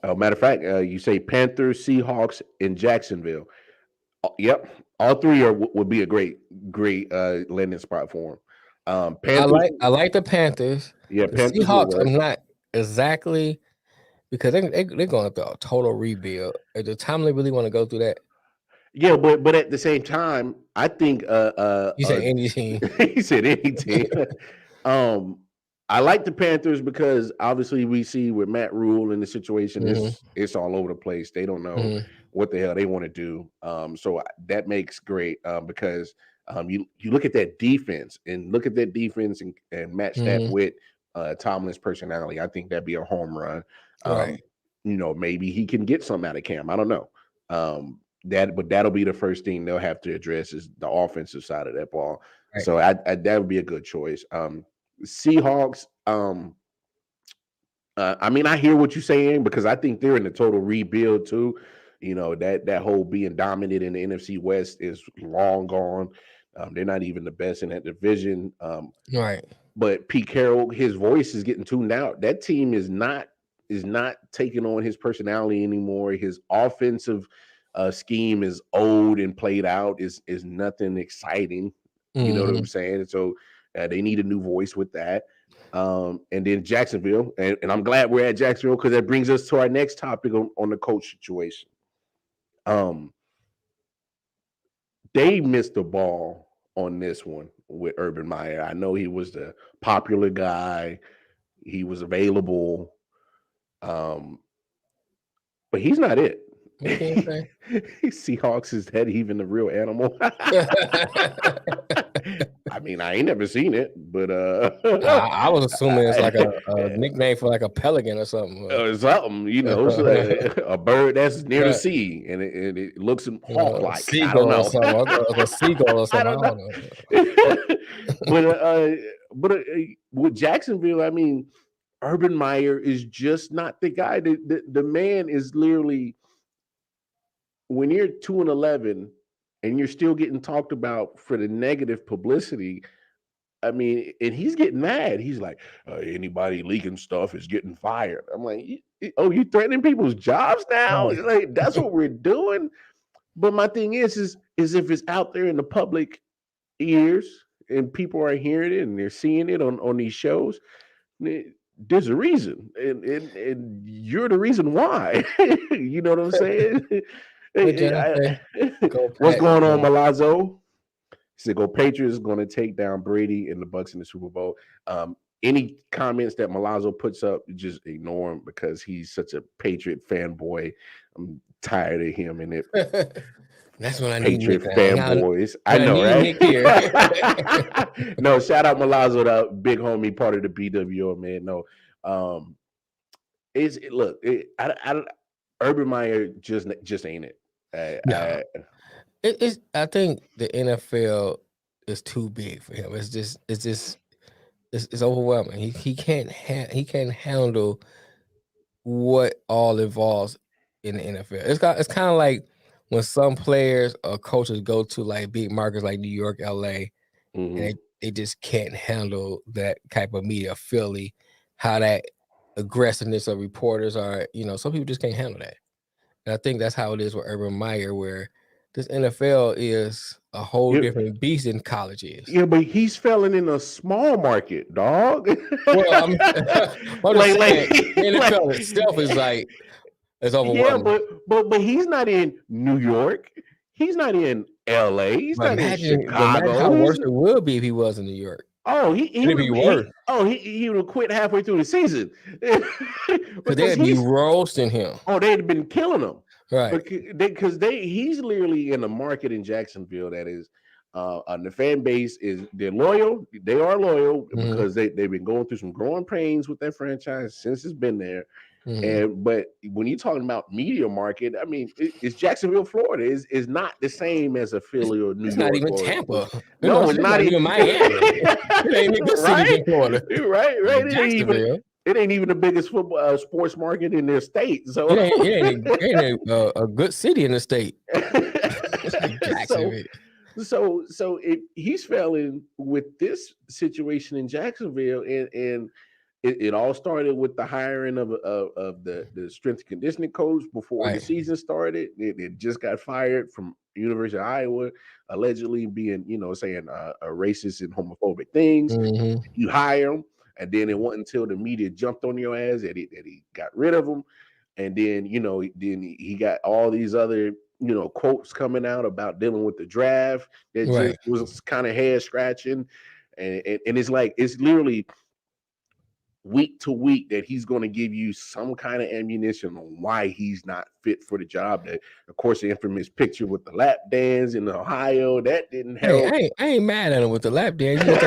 Matter of fact, you say Panthers, Seahawks, and Jacksonville. Yep, all three would be a great landing spot for him. Panthers, I like the Panthers. Yeah, the Panthers Seahawks. I'm not exactly because they're going through a total rebuild. At the time, they really want to go through that. Yeah, but at the same time, I think you said any team. He said any team. I like the Panthers because obviously we see with Matt Rule in the situation, it's all over the place. They don't know what the hell they want to do. So that makes great because you look at that defense and match that with Tomlin's personality. I think that'd be a home run. Right. Maybe he can get something out of Cam. I don't know. But that'll be the first thing they'll have to address is the offensive side of that ball. Right. So that would be a good choice. Seahawks. I mean, I hear what you're saying because I think they're in a total rebuild too. That whole being dominant in the NFC West is long gone. They're not even the best in that division. Right. But Pete Carroll, his voice is getting tuned out. That team is not taking on his personality anymore. His offensive scheme is old and played out. Is nothing exciting. You know what I'm saying? So they need a new voice with that. And then Jacksonville, and I'm glad we're at Jacksonville because that brings us to our next topic on the coach situation. They missed the ball on this one with Urban Meyer. I know he was the popular guy. He was available. But he's not it. Seahawks, is that even the real animal? I mean, I ain't never seen it, but I was assuming it's like a nickname for like a pelican or something. Something, it's like a bird that's near the sea, and it looks hawk-like. I don't know. Or something. A seagull or something. I don't know. but with Jacksonville, I mean, Urban Meyer is just not the guy. The man is literally, when you're 2-11 and you're still getting talked about for the negative publicity, I mean, and he's getting mad. He's like, anybody leaking stuff is getting fired. I'm like, you threatening people's jobs now? Right. Like, that's what we're doing. But my thing is if it's out there in the public ears and people are hearing it and they're seeing it on these shows, there's a reason, and you're the reason why. You know what I'm saying? What's going on, Malazzo? He said, "Go Patriots, going to take down Brady and the Bucs in the Super Bowl." Any comments that Malazzo puts up, just ignore him because he's such a Patriot fanboy. I'm tired of him and it. That's when I need Patriot fanboys. I know, right? No, shout out Malazzo, the big homie, part of the BWO, man. No, Urban Meyer just ain't it. I think the NFL is too big for him. It's overwhelming. He can't handle what all involves in the NFL. It's kind of like when some players or coaches go to like big markets like New York, LA, and they just can't handle that type of media, Philly, how that aggressiveness of reporters are. Some people just can't handle that. And I think that's how it is with Urban Meyer, where this NFL is a whole different beast than college is. Yeah, but he's failing in a small market, dog. Well, I'm just saying, the NFL itself is like, it's overwhelming. Yeah, but he's not in New York. He's not in LA. He's not in Chicago. Imagine how worse it would be if he was in New York. Oh, he'd be worse. He would have quit halfway through the season. Because they'd be roasting him. Oh, they'd have been killing him. Right. Because he's literally in a market in Jacksonville that is, the fan base they're loyal. They are loyal because they've been going through some growing pains with that franchise since it's been there. But when you're talking about media market, I mean, it's Jacksonville, Florida. Is not the same as a Philly or New York. It's not even Tampa. No, it's not even Miami. It ain't even city in Florida. Right. It ain't even the biggest football sports market in their state. So it ain't a good city in the state. So he's failing with this situation in Jacksonville, and it all started with the hiring of the strength and conditioning coach before the season started. It just got fired from University of Iowa, allegedly being, saying a racist and homophobic things. You hire him, and then it wasn't until the media jumped on your ass that he got rid of him. And then, then he got all these other, quotes coming out about dealing with the draft that just was kind of head scratching. And it's literally week to week that he's going to give you some kind of ammunition on why he's not fit for the job. That, of course, the infamous picture with the lap dance in Ohio, that didn't help. I ain't mad at him with the lap dance. But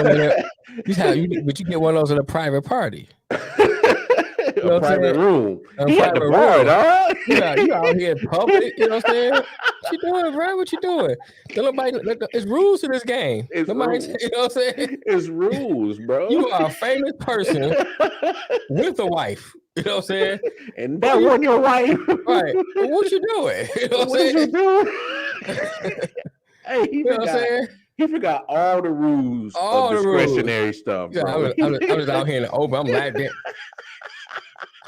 you get one of those at a private party. A private room. He had the bar, dog. You out here in public, you know what I'm saying? What you doing, bro? What you doing? It's rules to this game. You know what I'm saying? It's rules, bro. You are a famous person with a wife. You know what I'm saying? And that wasn't your wife. Right. Well, what you doing? You know what I'm saying? Hey, you know what I'm saying? He forgot all the rules of discretionary stuff. Yeah, bro. I'm just out here in the open. I'm like that.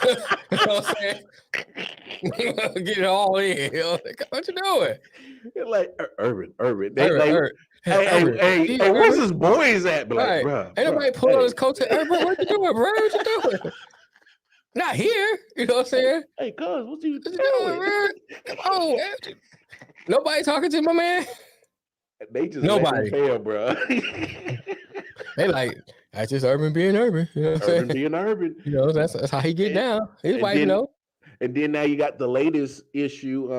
You know what I'm saying? Get it all in. You know? What you doing? You're like Urban. Hey, where's his boys at? But like, bro, ain't nobody pulling on his coat. Urban, what you doing, bro? What you doing? Not here. You know what I'm saying? Hey, cuz, what you doing, bro? Come on, man. Nobody talking to my man. They just nobody fail, bro. They like, that's just Urban being Urban. You know what I'm saying? Being Urban. You know, that's how he get down. His wife know. And then now you got the latest issue.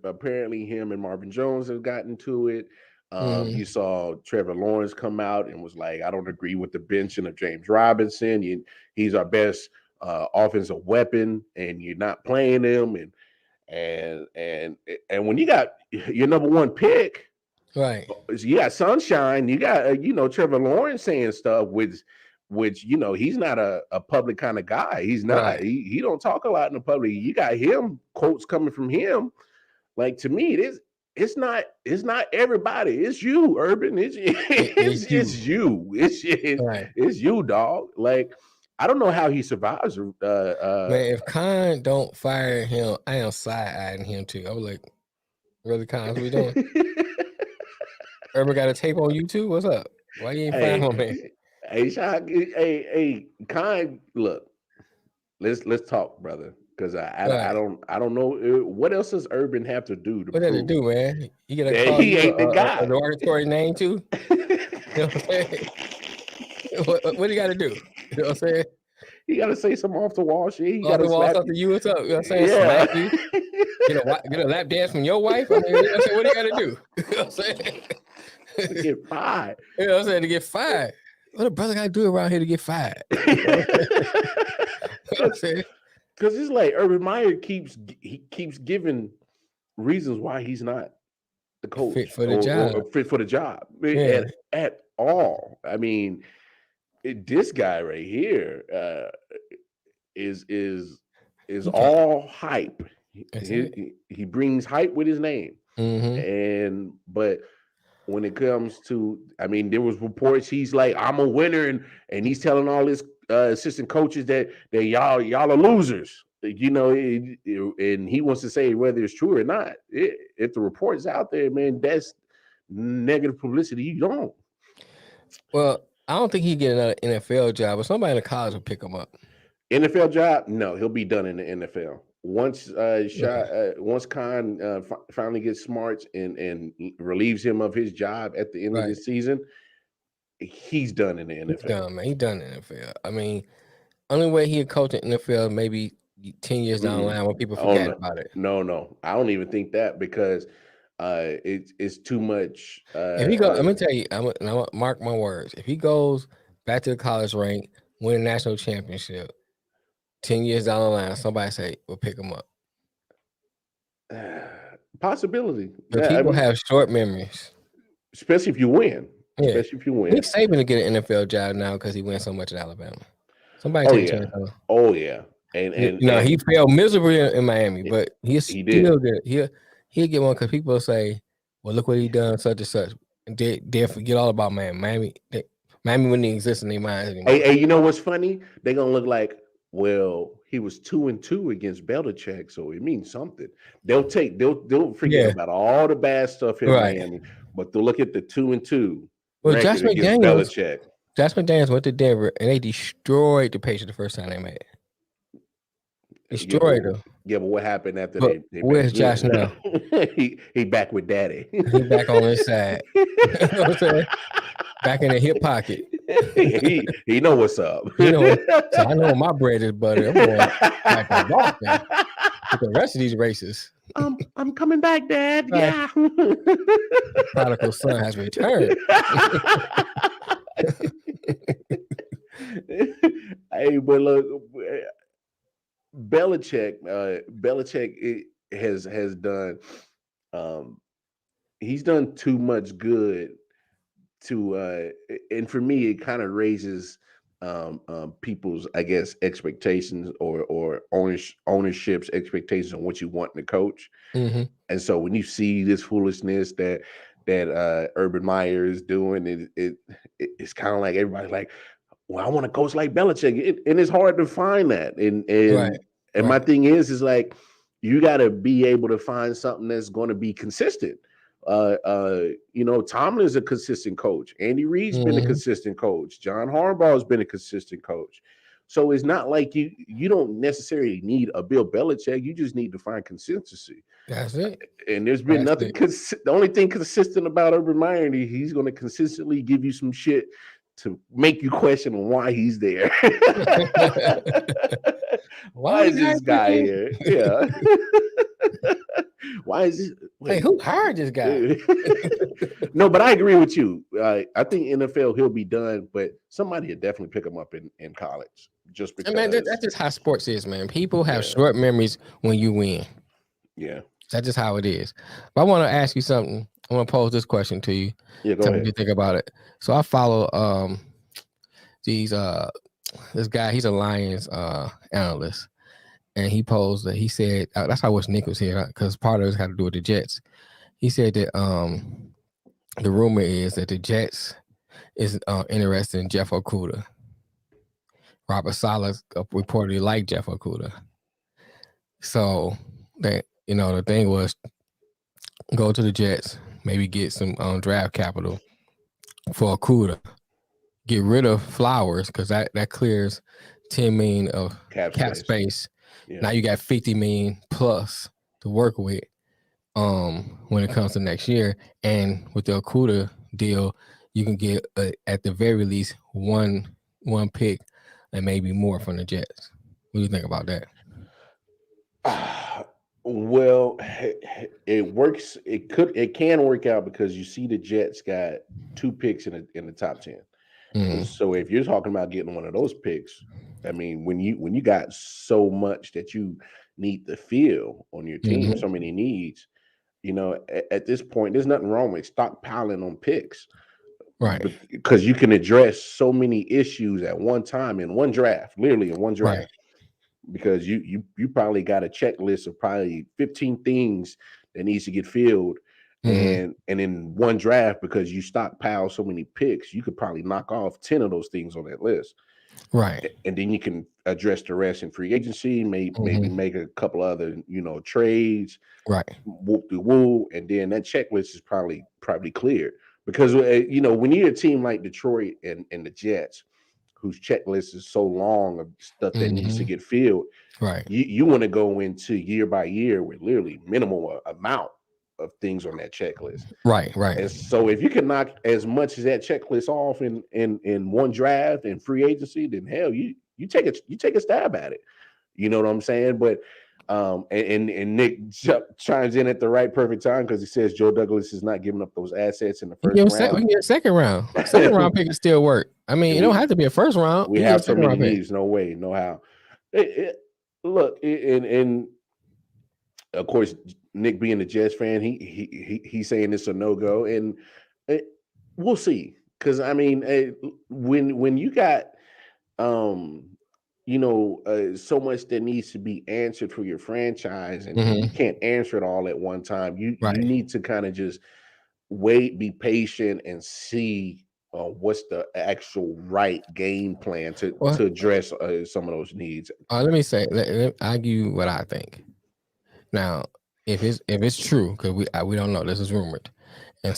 Apparently him and Marvin Jones have gotten to it. You saw Trevor Lawrence come out and was like, I don't agree with the benching of James Robinson. He's our best offensive weapon, and you're not playing him. And when you got your number one pick, right? You got Sunshine. You got Trevor Lawrence saying stuff which he's not a public kind of guy. He's not. Right. He don't talk a lot in the public. You got him quotes coming from him. Like, to me, it's not everybody. It's you, Urban. It's you. It's you, dog. Like, I don't know how he survives. Man, if Khan don't fire him, I am side-eyeing him too. I was like, really, Khan, what we doing? Urban got a tape on YouTube? What's up? Why you ain't firing my man? Hey, Khan, look, let's talk, brother. Because I don't know what else does Urban have to do. What does it do, man? You gotta call he ain't the guy. A derogatory name too. You know what I'm saying? What do you got to do? You know what I'm saying? You got to say some off the wall shit. You got to slap something you. What's up? You know what I'm saying? Yeah. Slap you. Get a lap dance from your wife. I mean, you know what I'm saying? What do you got to do? You know what I'm saying? To get fired. You know what I'm saying? To get fired. What a brother got to do around here to get fired? You know what I'm saying? Because it's like Urban Meyer keeps giving reasons why he's not the coach fit for the job. Or fit for the job at all. I mean, this guy right here is all hype. He brings hype with his name, but when it comes to, I mean, there was reports he's like, I'm a winner, and he's telling all his assistant coaches that y'all are losers, and he wants to say whether it's true or not. If the report's out there, man, that's negative publicity. You don't. Well, I don't think he'd get another NFL job, but somebody in the college will pick him up. NFL job? No, he'll be done in the NFL. Once Khan finally gets smart and relieves him of his job at the end of the season, he's done in the NFL. He's done, man. He's done in the NFL. I mean, only way he'd coach in the NFL maybe 10 years down the line when people forget about it. No. I don't even think that, because it's too much. If he goes, let me tell you, I'm mark my words. If he goes back to the college rank, win a national championship, 10 years down the line, somebody say we'll pick him up. Possibility. But people have short memories, especially if you win. Yeah. Especially if you win. He's saving to get an NFL job now because he wins so much at Alabama. Somebody take a chance on him. Oh yeah, and he failed miserably in Miami, but he still good. He'll get one because people say, "Well, look what he done, such and such." And they'll forget all about Miami. Miami wouldn't even in their minds anymore. Hey, you know what's funny? They're gonna look like, well, he was 2-2 against Belichick, so it means something. They'll forget about all the bad stuff in Miami, but they'll look at the 2-2. Well, Josh McDaniels went to Denver and they destroyed the Patriots the first time they met. Destroyed them. Yeah, but what happened after they where's Josh now? he back with daddy. He back on his side. You know what I'm saying? Back in the hip pocket. he know what's up. So I know my bread is butter. I'm going back to Boston with the rest of these races. I'm coming back, Dad. Yeah. Prodigal son has returned. Hey, but look, Belichick has done. He's done too much good to, and for me, it kind of raises people's, I guess, expectations or ownership's expectations on what you want in a coach. And so when you see this foolishness that Urban Meyer is doing, it's kind of like everybody's like, well, I want to coach like Belichick, and it's hard to find that. And my thing is like, you got to be able to find something that's going to be consistent. Tomlin's a consistent coach. Andy Reid's been a consistent coach. John Harbaugh's been a consistent coach. So it's not like you don't necessarily need a Bill Belichick. You just need to find consistency. That's it. And there's been nothing. The only thing consistent about Urban Meyer, he's going to consistently give you some shit to make you question why he's there. Why is this guy here? Yeah. Why is this? Hey, who hired this guy? No, but I agree with you. I think NFL he'll be done, but somebody will definitely pick him up in college just because. Man, that's just how sports is, man. People have Yeah. short memories when you win. Yeah. That's just how it is. But I want to ask you something. I want to pose this question to you. Yeah, go Tell me ahead. what you think about it. So I follow this guy, he's a Lions analyst. And he posed that he said that's how I wish Nick was here because part of it had to do with the Jets. He said that the rumor is that the Jets is interested in Jeff Okudah. Robert Saleh reportedly liked Jeff Okudah. So that the thing was go to the Jets, maybe get some draft capital for Okudah, get rid of Flowers because that clears $10 million of cap space. Yeah. Now you got $50 million plus to work with when it comes to next year. And with the Okudah deal, you can get at the very least one pick and maybe more from the Jets. What do you think about that? Well, it works. It can work out because you see the Jets got 2 picks in the top 10. Mm-hmm. So if you're talking about getting one of those picks, I mean, when you got so much that you need to fill on your team, mm-hmm. so many needs, at this point, there's nothing wrong with stockpiling on picks, right? Because you can address so many issues at one time in one draft, literally in one draft. Right. Because you probably got a checklist of probably 15 things that needs to get filled. Mm-hmm. And in one draft, because you stockpile so many picks, you could probably knock off 10 of those things on that list. Right. And then you can address the rest in free agency, maybe make a couple other, trades. Right. Whoop de woo. And then that checklist is probably cleared. Because, when you're a team like Detroit and the Jets, whose checklist is so long of stuff that mm-hmm. needs to get filled, right? You want to go into year by year with literally minimal amount of things on that checklist. Right. And so if you can knock as much as that checklist off in one draft and free agency, then hell, you take a stab at it. You know what I'm saying? But and Nick chimes in at the perfect time because he says Joe Douglas is not giving up those assets in the first round. We can get a second round. Second round pick can still work. I mean, it don't have to be a first round. We have so many needs. No way, no how. Look, and of course, Nick being a Jets fan, he's saying it's a no-go, and we'll see. Because I mean, when you got so much that needs to be answered for your franchise, and mm-hmm. you can't answer it all at one time. You need to kind of just wait, be patient, and see what's the actual right game plan to address some of those needs. Let me argue what I think. Now, if it's true, because we don't know, this is rumored, and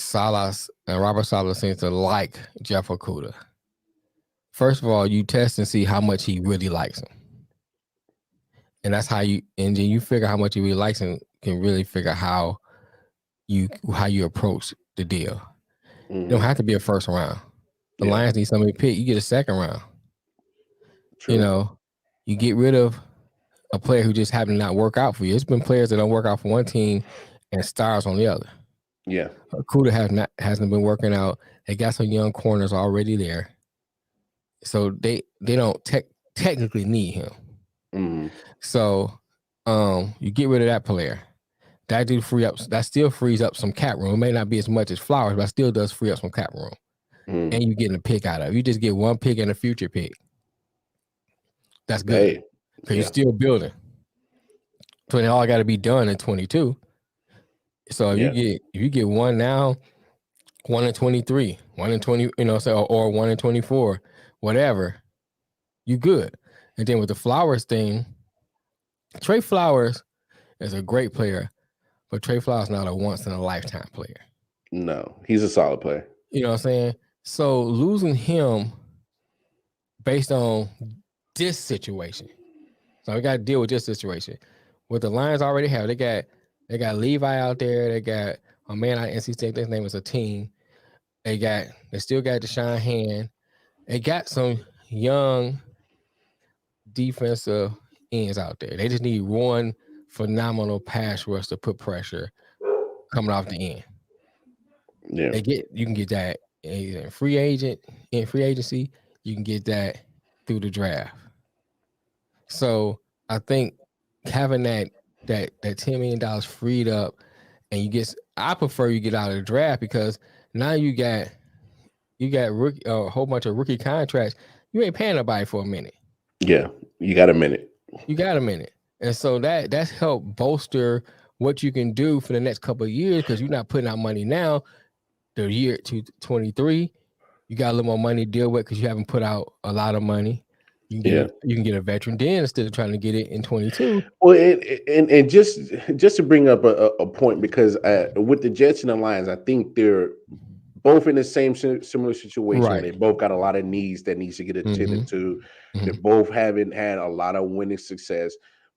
Robert Saleh seems to like Jeff Okudah. First of all, you test and see how much he really likes him, and that's how then you figure how much he really likes him. Can really figure how you approach the deal. Mm-hmm. It don't have to be a first round. The Lions need somebody to pick. You get a second round. True. You get rid of a player who just happened to not work out for you. It's been players that don't work out for one team and stars on the other. Yeah. Okudah hasn't been working out. They got some young corners already there. So they don't technically need him. Mm-hmm. So you get rid of that player. That still frees up some cap room. It may not be as much as Flowers, but it still does free up some cap room. Mm-hmm. And you're getting a pick out of it. You just get one pick and a future pick. That's good. Because you're still building. So it all got to be done in 22. So if you get one now, 1 in 23, 1 in 20, or 1 in 24, whatever, you good. And then with the Flowers thing, Trey Flowers is a great player, but Trey Flowers is not a once in a lifetime player. No, he's a solid player. You know what I'm saying? So losing him based on this situation. So we got to deal with this situation. What the Lions already have, they got Levi out there. They got a man out of NC State. His name is a team. They still got Deshaun Hand. They got some young defensive ends out there. They just need one phenomenal pass rush to put pressure coming off the end. Yeah, You can get that in free agency. You can get that through the draft. So I think having that $10 million freed up, and I prefer you get out of the draft because now you got rookie, a whole bunch of rookie contracts. You ain't paying nobody for a minute. Yeah, you got a minute. And so that's helped bolster what you can do for the next couple of years because you're not putting out money now. The year 2023, you got a little more money to deal with because you haven't put out a lot of money. You can get a veteran then instead of trying to get it in 22. Well, and just to bring up a point, because with the Jets and the Lions, I think they're both in the same similar situation. Right. They both got a lot of needs that needs to get attended to. They both haven't had a lot of winning success,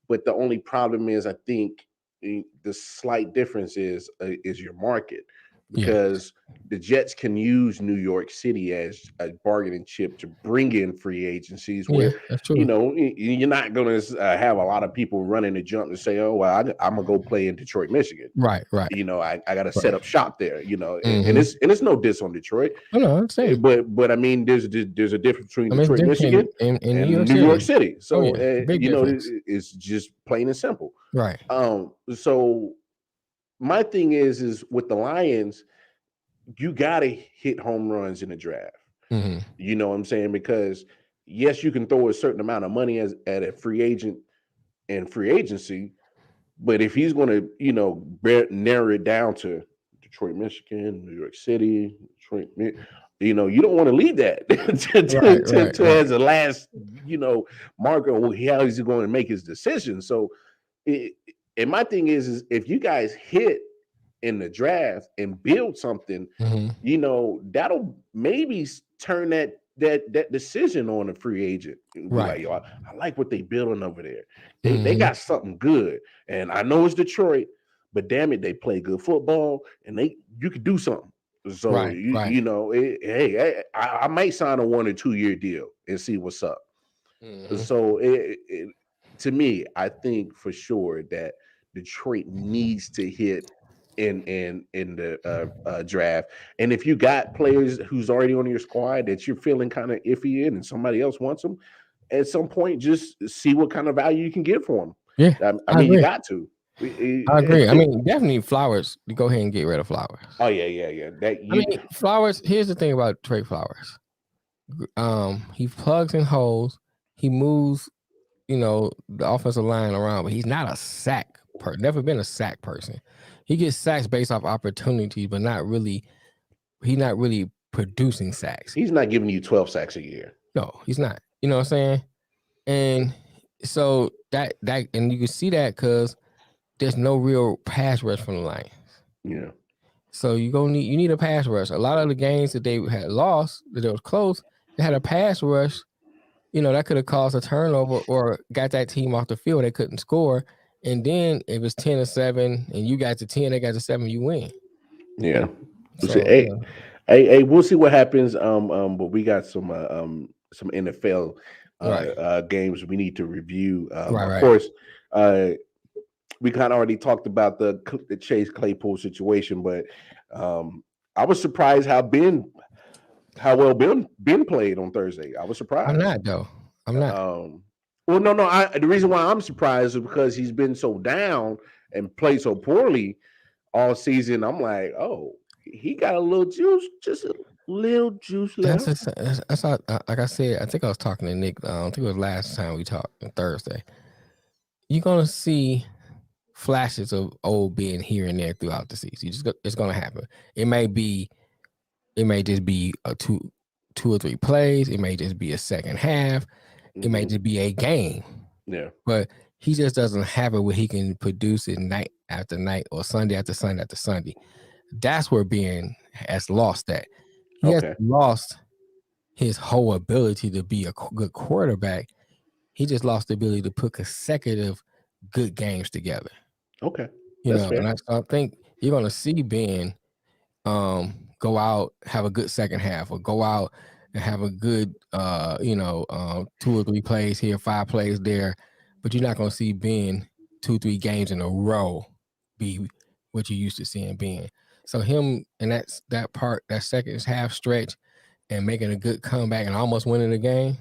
but the only problem is, I think the slight difference is your market, because the Jets can use New York City as a bargaining chip to bring in free agencies where, that's true. You're not going to have a lot of people running the jump and say, oh, well, I'm going to go play in Detroit, Michigan. Right. I got to set up shop there, and it's no diss on Detroit. Oh, no, I'm saying. But I mean, there's a difference between Detroit, Michigan and New York City. So, it's just plain and simple. Right. So my thing is with the Lions, you got to hit home runs in the draft. You know what I'm saying? Because yes, you can throw a certain amount of money at a free agent and free agency, but if he's going to, narrow it down to Detroit, Michigan, New York City, Detroit, you don't want to leave that to as a last, marker of how he's going to make his decision. So, and my thing is if you guys hit in the draft and build something, that'll maybe turn that decision on a free agent. Right. Like, yo, I like what they building over there. They got something good. And I know it's Detroit, but damn it, they play good football and you could do something. So I might sign a 1 or 2 year deal and see what's up. So to me, I think for sure that Detroit needs to hit in the draft. And if you got players who's already on your squad that you're feeling kind of iffy in and somebody else wants them, at some point just see what kind of value you can get for them. Yeah, I mean, you got to. I agree. I mean, definitely Flowers. You go ahead and get rid of Flowers. Oh yeah. Flowers. Here's the thing about Trey Flowers. He plugs in holes. He moves, the offensive line around, but he's not a sack person. Never been a sack person. He gets sacks based off opportunity, but not really. He's not really producing sacks. He's not giving you 12 sacks a year. No, he's not. You know what I'm saying? And so that and you can see that because there's no real pass rush from the Lions. Yeah. So you need a pass rush. A lot of the games that they had lost, that it was close, they had a pass rush. That could have caused a turnover or got that team off the field. They couldn't score. And then it was 10-7, and you got to 10, they got to 7, you win. Yeah. So, hey, we'll see what happens. But we got some NFL games we need to review. Of course, we kind of already talked about the Chase Claypool situation, but I was surprised how well Ben played on Thursday. I was surprised. I'm not though. I'm not. Well, no. The reason why I'm surprised is because he's been so down and played so poorly all season. I'm like, oh, he got a little juice, just a little juice left. That's like I said. I think I was talking to Nick. I think it was last time we talked on Thursday. You're gonna see flashes of old Ben here and there throughout the season. It's gonna happen. It may just be a two or three plays. It may just be a second half. It may just be a game. Yeah. But he just doesn't have it where he can produce it night after night or Sunday after Sunday after Sunday. That's where Ben has lost that. He has lost his whole ability to be a good quarterback. He just lost the ability to put consecutive good games together. Okay. And I think you're going to see Ben go out, have a good second half, or go out and have a good, 2 or 3 plays here, 5 plays there. But you're not going to see Ben 2-3 games in a row be what you used to seeing being. So him and that second half stretch and making a good comeback and almost winning the game,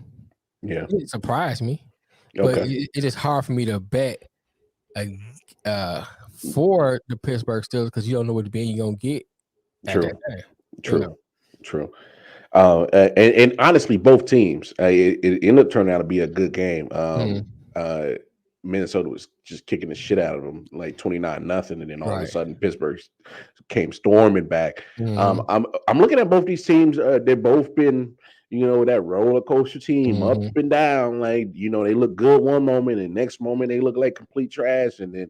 it surprised me. But it's just hard for me to bet for the Pittsburgh Steelers because you don't know what Ben you're gonna get at that time. True. And honestly, both teams, it ended up turning out to be a good game. Minnesota was just kicking the shit out of them, like 29-0, and then all of a sudden Pittsburgh came storming back. I'm looking at both these teams. They've both been, that roller coaster team, up and down. Like, they look good one moment, and next moment they look like complete trash, and then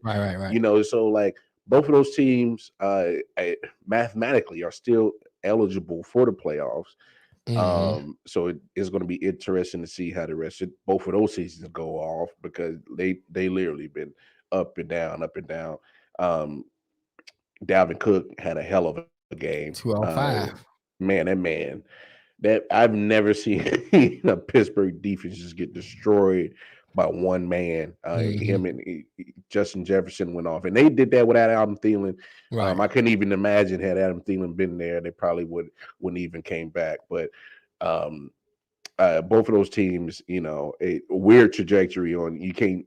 so like both of those teams mathematically are still eligible for the playoffs. So it's going to be interesting to see how the rest of both of those seasons go off, because they literally been up and down. Dalvin Cook had a hell of a game. 205. That I've never seen a Pittsburgh defense just get destroyed by one man. Him and Justin Jefferson went off, and they did that without Adam Thielen. I couldn't even imagine had Adam Thielen been there, they probably wouldn't even came back. But both of those teams, a weird trajectory on. You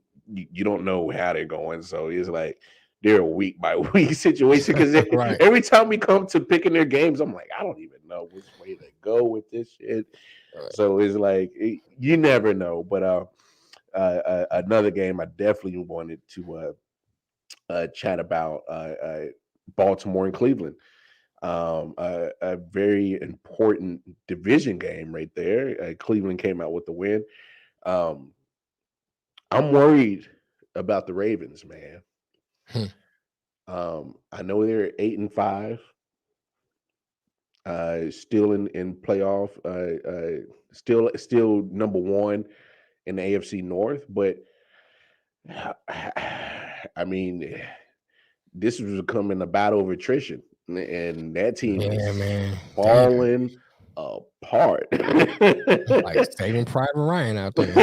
don't know how they're going, so it's like they're a week by week situation, because every time we come to picking their games, I'm like, I don't even know which way to go with this shit. So it's like you never know. But another game I definitely wanted to chat about, Baltimore and Cleveland. A very important division game right there. Cleveland came out with the win. I'm worried about the Ravens, man. I know they're 8-5, still in playoff, still number one in the AFC North, but I mean, this was becoming a battle of attrition, and that team is falling apart. Like Saving Private Ryan out there.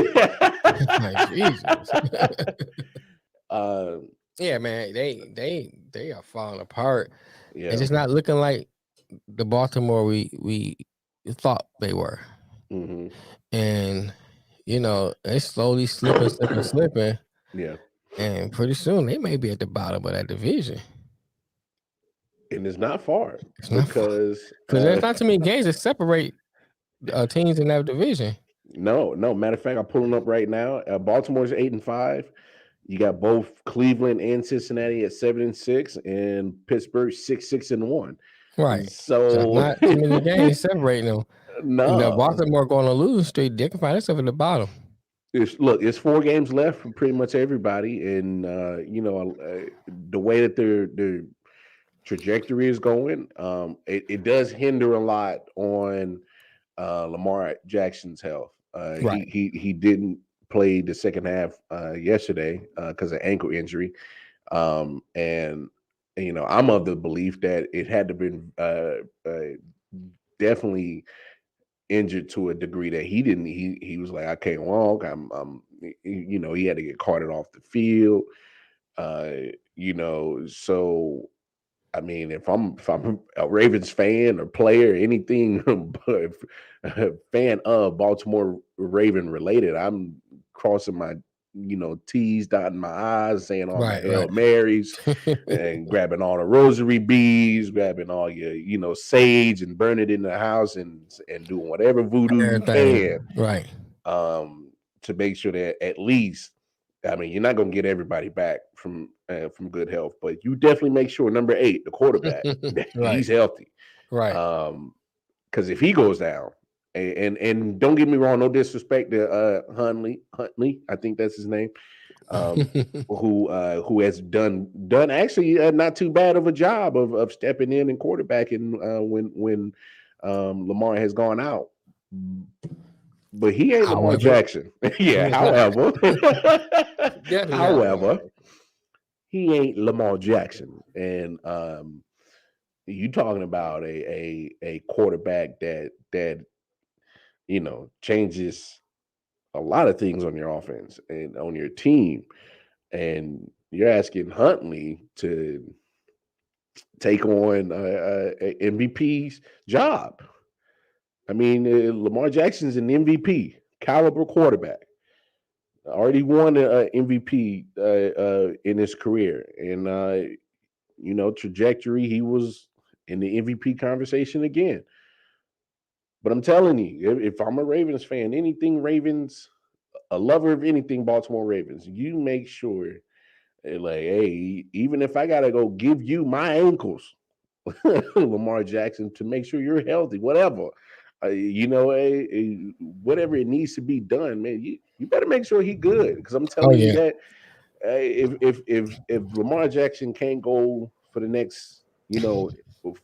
Like, Jesus. Yeah, man, they are falling apart. Yeah. It's just not looking like the Baltimore we thought they were. And they slowly slipping. Yeah. And pretty soon they may be at the bottom of that division. And it's not far, because there's not too many games that separate teams in that division. No. Matter of fact, I'm pulling up right now. Baltimore's 8-5. You got both Cleveland and Cincinnati at 7-6, and Pittsburgh 6-1. Right. So not too many games separating them. No, Baltimore going to lose streak. They can find themselves at the bottom. It's 4 games left for pretty much everybody, and the way that their trajectory is going, it does hinder a lot on Lamar Jackson's health. He didn't play the second half yesterday because of ankle injury, and I'm of the belief that it had to been definitely injured to a degree that he didn't. He was like, I can't walk. He had to get carted off the field. So I mean, if I'm a Ravens fan or player, anything but fan of Baltimore Raven related, I'm crossing my T's, dotting my I's, saying all my Hail Marys, and grabbing all the rosary beads, grabbing all your sage, and burn it in the house, and doing whatever voodoo you can, to make sure that at least, I mean, you're not going to get everybody back from good health, but you definitely make sure number 8, the quarterback, he's healthy, because if he goes down, and don't get me wrong, no disrespect to Huntley, I think that's his name, who has done actually not too bad of a job of stepping in and quarterbacking when Lamar has gone out. But he ain't Lamar Jackson. However, he ain't Lamar Jackson. And you talking about a quarterback that changes a lot of things on your offense and on your team. And you're asking Huntley to take on MVP's job. I mean, Lamar Jackson's an MVP caliber quarterback. Already won an MVP in his career, and trajectory. He was in the MVP conversation again. But I'm telling you, if I'm a Ravens fan, anything Ravens, a lover of anything Baltimore Ravens, you make sure, like, hey, even if I gotta go give you my ankles, Lamar Jackson, to make sure you're healthy, whatever, whatever it needs to be done, man, you better make sure he good, because I'm Oh telling you yeah. that if Lamar Jackson can't go for the next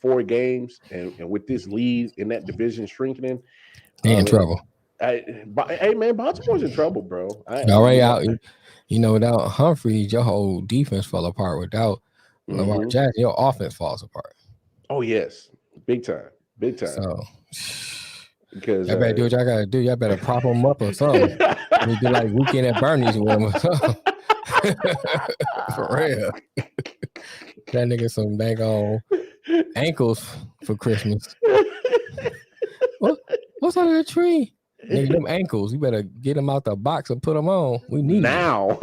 4 games, and with this lead in that division shrinking, They in trouble. hey man, Baltimore's in trouble, bro. Already out. Without Humphreys, your whole defense fell apart. Without Lamar Jackson, your offense falls apart. Oh yes, big time. So, because y'all better do what y'all gotta do. Y'all better prop them up or something. We do like Weekend at Bernie's with them or something. For real. That nigga some dang on ankles for Christmas. What's under the tree? Nigga, them ankles. You better get them out the box and put them on. We need now.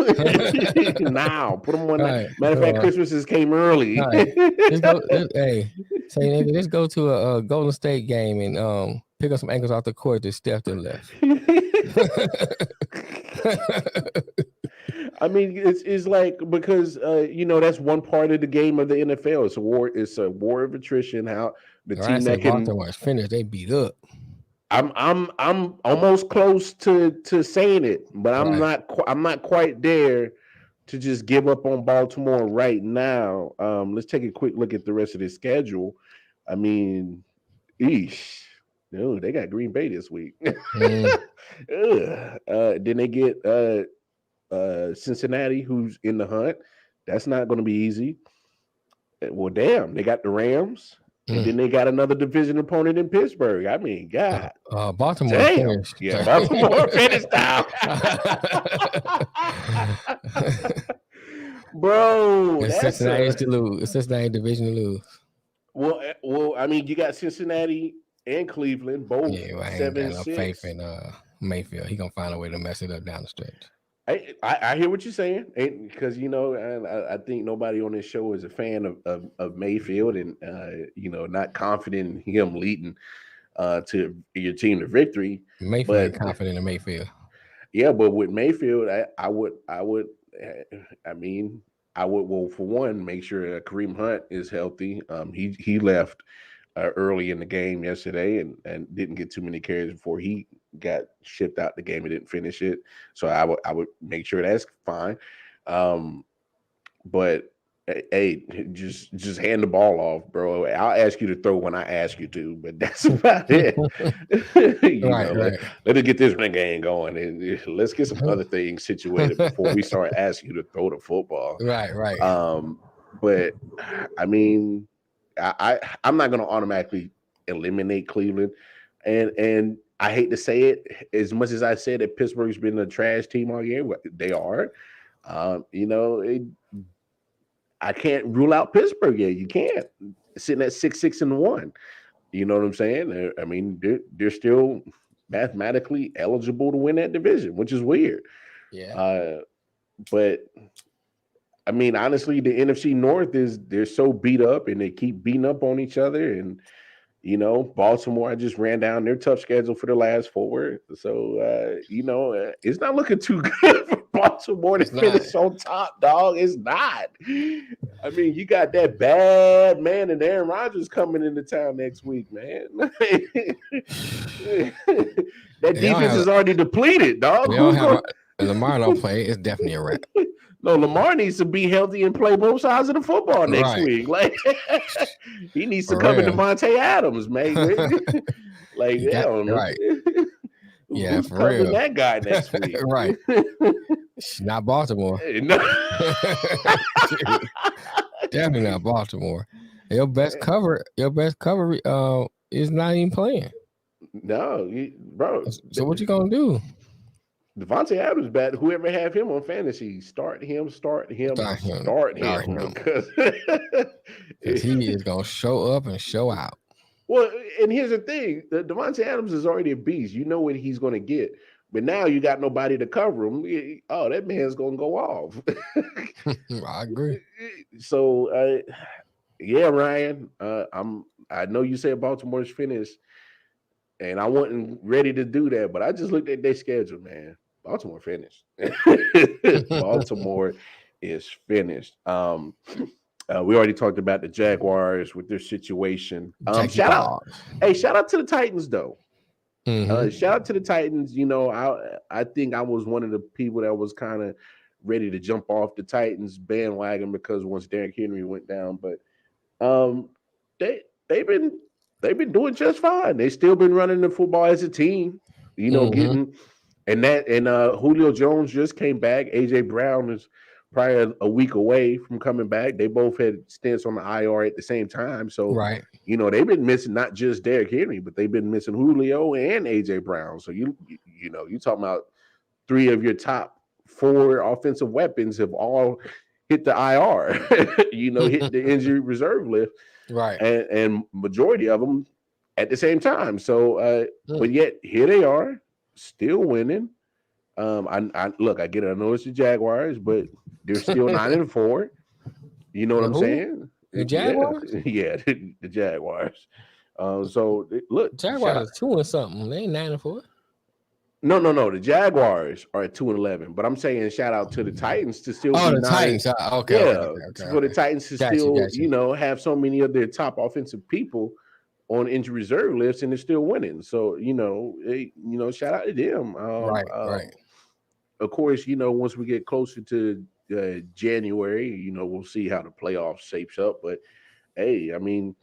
Now, put them on. Right. Matter of fact, Christmases came early. Right. Let's go to a Golden State game and pick up some ankles off the court that Steph done left. I mean, it's like, because that's one part of the game of the NFL. It's a war of attrition. How the team that can Baltimore is finished, they beat up. I'm almost close to saying it, but I'm not quite there to just give up on Baltimore right now. Let's take a quick look at the rest of the schedule. I mean, they got Green Bay this week. Then they get Cincinnati, who's in the hunt. That's not going to be easy. Well, damn, they got the Rams. And then they got another division opponent in Pittsburgh. I mean, God. Baltimore finished. Yeah, Baltimore finished out. Bro. It's Cincinnati to lose. It's Cincinnati division to lose. Well, I mean, you got Cincinnati and Cleveland, both 7-6. I ain't got no faith in Mayfield. He gonna find a way to mess it up down the stretch. I hear what you're saying, because I think nobody on this show is a fan of Mayfield, and not confident in him leading to your team to victory. Mayfield ain't confident in Mayfield. Yeah, but with Mayfield, I would for one, make sure Kareem Hunt is healthy. He left early in the game yesterday and didn't get too many carries before he got shipped out the game and didn't finish it. So I would make sure that's fine. But hey, just hand the ball off, bro. I'll ask you to throw when I ask you to, but that's about it. Right. Let us get this game going, and let's get some other things situated before we start asking you to throw the football. Right. But I mean, I'm not going to automatically eliminate Cleveland, and I hate to say it, as much as I said that Pittsburgh's been a trash team all year, they are. I can't rule out Pittsburgh yet. You can't. Sitting at 6-1. You know what I'm saying? I mean, they're still mathematically eligible to win that division, which is weird. Yeah. But I mean, honestly, the NFC North they're so beat up, and they keep beating up on each other. And Baltimore, I just ran down their tough schedule for the last 4. So it's not looking too good for Baltimore to finish on top, dog. It's not. I mean, you got that bad man and Aaron Rodgers coming into town next week, man. That defense is already depleted, dog. Lamar don't play. It's definitely a wrap. No, Lamar needs to be healthy and play both sides of the football next week. Like, he needs to come in Devontae Adams, man. Like, right. Yeah, who's for real. That guy next week, right? Not Baltimore. Definitely not Baltimore. Your best cover is not even playing. No, bro. So what you gonna do? Devontae Adams back. Whoever have him on fantasy, start him, because he is gonna show up and show out. Well, and here's the thing: Devontae Adams is already a beast. You know what he's going to get, but now you got nobody to cover him. Oh, that man's going to go off. I agree. So, yeah, Ryan, I know you said Baltimore's finished, and I wasn't ready to do that, but I just looked at their schedule, man. Baltimore finished. Baltimore is finished. We already talked about the Jaguars with their situation. Shout out to the Titans though. Shout out to the Titans. You know, I think I was one of the people that was kind of ready to jump off the Titans bandwagon because once Derrick Henry went down, but they've been doing just fine. They still been running the football as a team. You know, getting and Julio Jones just came back. AJ Brown is probably a week away from coming back. They both had stints on the IR at the same time. So, you know, they've been missing not just Derrick Henry, but they've been missing Julio and AJ Brown. So you know, you talking about 3 of your top 4 offensive weapons have all hit the IR, you know, hit the injury reserve list. Right. And majority of them at the same time. So, but yet here they are still winning. I look, I get it. I know it's the Jaguars, but they're still 9-4. You know what I'm saying? The Jaguars? Yeah, the Jaguars. So look, Jaguars are 2-something. They ain't 9-4. No. The Jaguars are at 2-11. But I'm saying shout out to the Titans to still be the Titans. Okay. For the Titans to still, you know, have so many of their top offensive people on injury reserve lists and they're still winning. So, you know, shout out to them. Right. Of course, you know, once we get closer to January, you know, we'll see how the playoffs shapes up. But hey, I mean,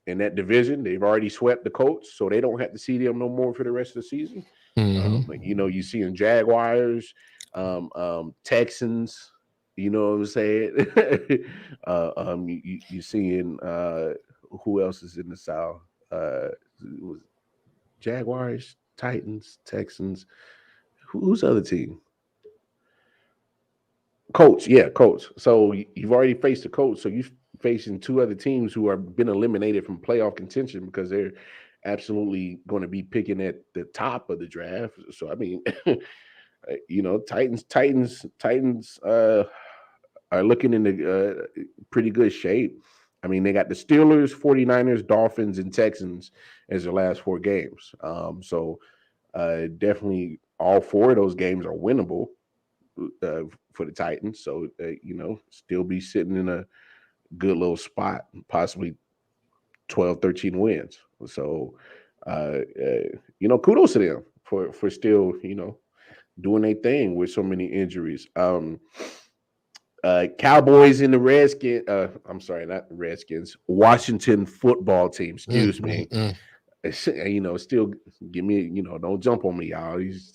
in that division, they've already swept the Colts, so they don't have to see them no more for the rest of the season. You know, you see in Jaguars, Texans. You know what I'm saying? You seeing who else is in the South? It was Jaguars, Titans, Texans. Who's the other team? Colts. So you've already faced the Colts. So you're facing 2 other teams who are been eliminated from playoff contention because they're absolutely going to be picking at the top of the draft. So I mean, you know, Titans are looking in the pretty good shape. I mean, they got the Steelers, 49ers, Dolphins, and Texans as their last 4 games. So definitely all 4 of those games are winnable for the Titans. So, you know, still be sitting in a good little spot, possibly 12, 13 wins. So, you know, kudos to them for still, you know, doing their thing with so many injuries. Cowboys and the Redskins. I'm sorry, not the Redskins. Washington football team. Excuse me. You know, still give me. You know, don't jump on me, y'all. He's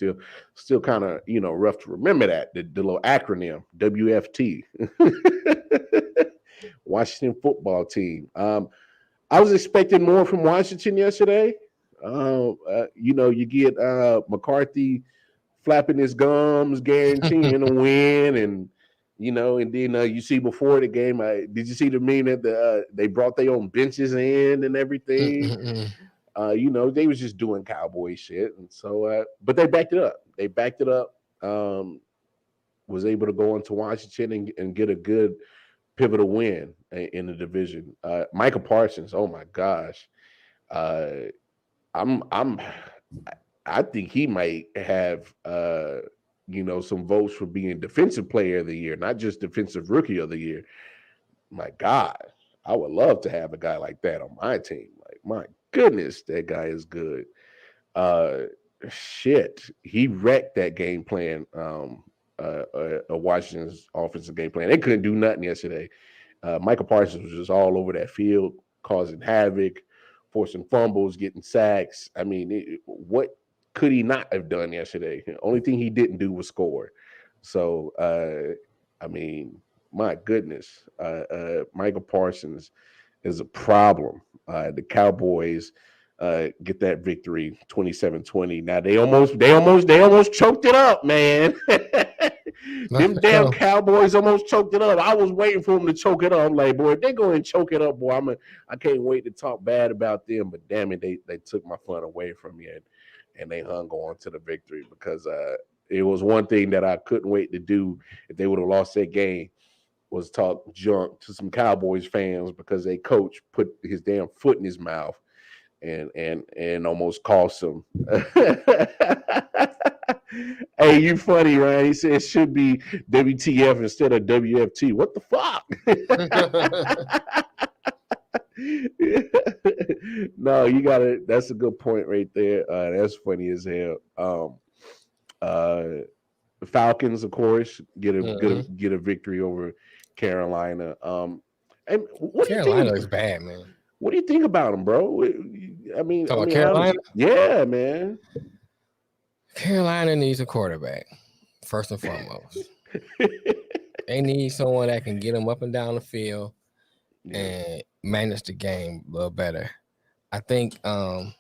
still kind of, you know, rough to remember that the little acronym WFT. Washington football team. I was expecting more from Washington yesterday. You know, you get McCarthy flapping his gums, guaranteeing a win, and you know, and then you see before the game, did you see the meme that they brought their own benches in and everything? You know, they was just doing cowboy shit, and so, but they backed it up. They backed it up. Was able to go into Washington and get a good pivotal win in the division. Michael Parsons, oh my gosh, I think he might have you know, some votes for being defensive player of the year, not just defensive rookie of the year. My God, I would love to have a guy like that on my team. Like, my goodness, that guy is good. Shit, he wrecked that game plan. Washington's offensive game plan. They couldn't do nothing yesterday. Michael Parsons was just all over that field, causing havoc, forcing fumbles, getting sacks. I mean, what could he not have done yesterday? The only thing he didn't do was score. So, I mean, my goodness, Michael Parsons is a problem. The Cowboys get that victory 27-20. Now they almost choked it up, man. Them damn Cowboys almost choked it up. I was waiting for them to choke it up. I'm like, boy, if they go and choke it up, boy, I can't wait to talk bad about them. But damn it, they took my fun away from me, and they hung on to the victory because it was one thing that I couldn't wait to do if they would have lost that game, was talk junk to some Cowboys fans because they coach put his damn foot in his mouth and almost cost him. Hey, you funny, right? He said it should be WTF instead of WFT. What the fuck? No, you got it. That's a good point right there. That's funny as hell. The Falcons, of course, get a victory over Carolina. And what Carolina is bad, man. What do you think about them, bro? I mean, Carolina? Yeah, man. Carolina needs a quarterback, first and foremost. They need someone that can get them up and down the field and manage the game a little better. I think, I don't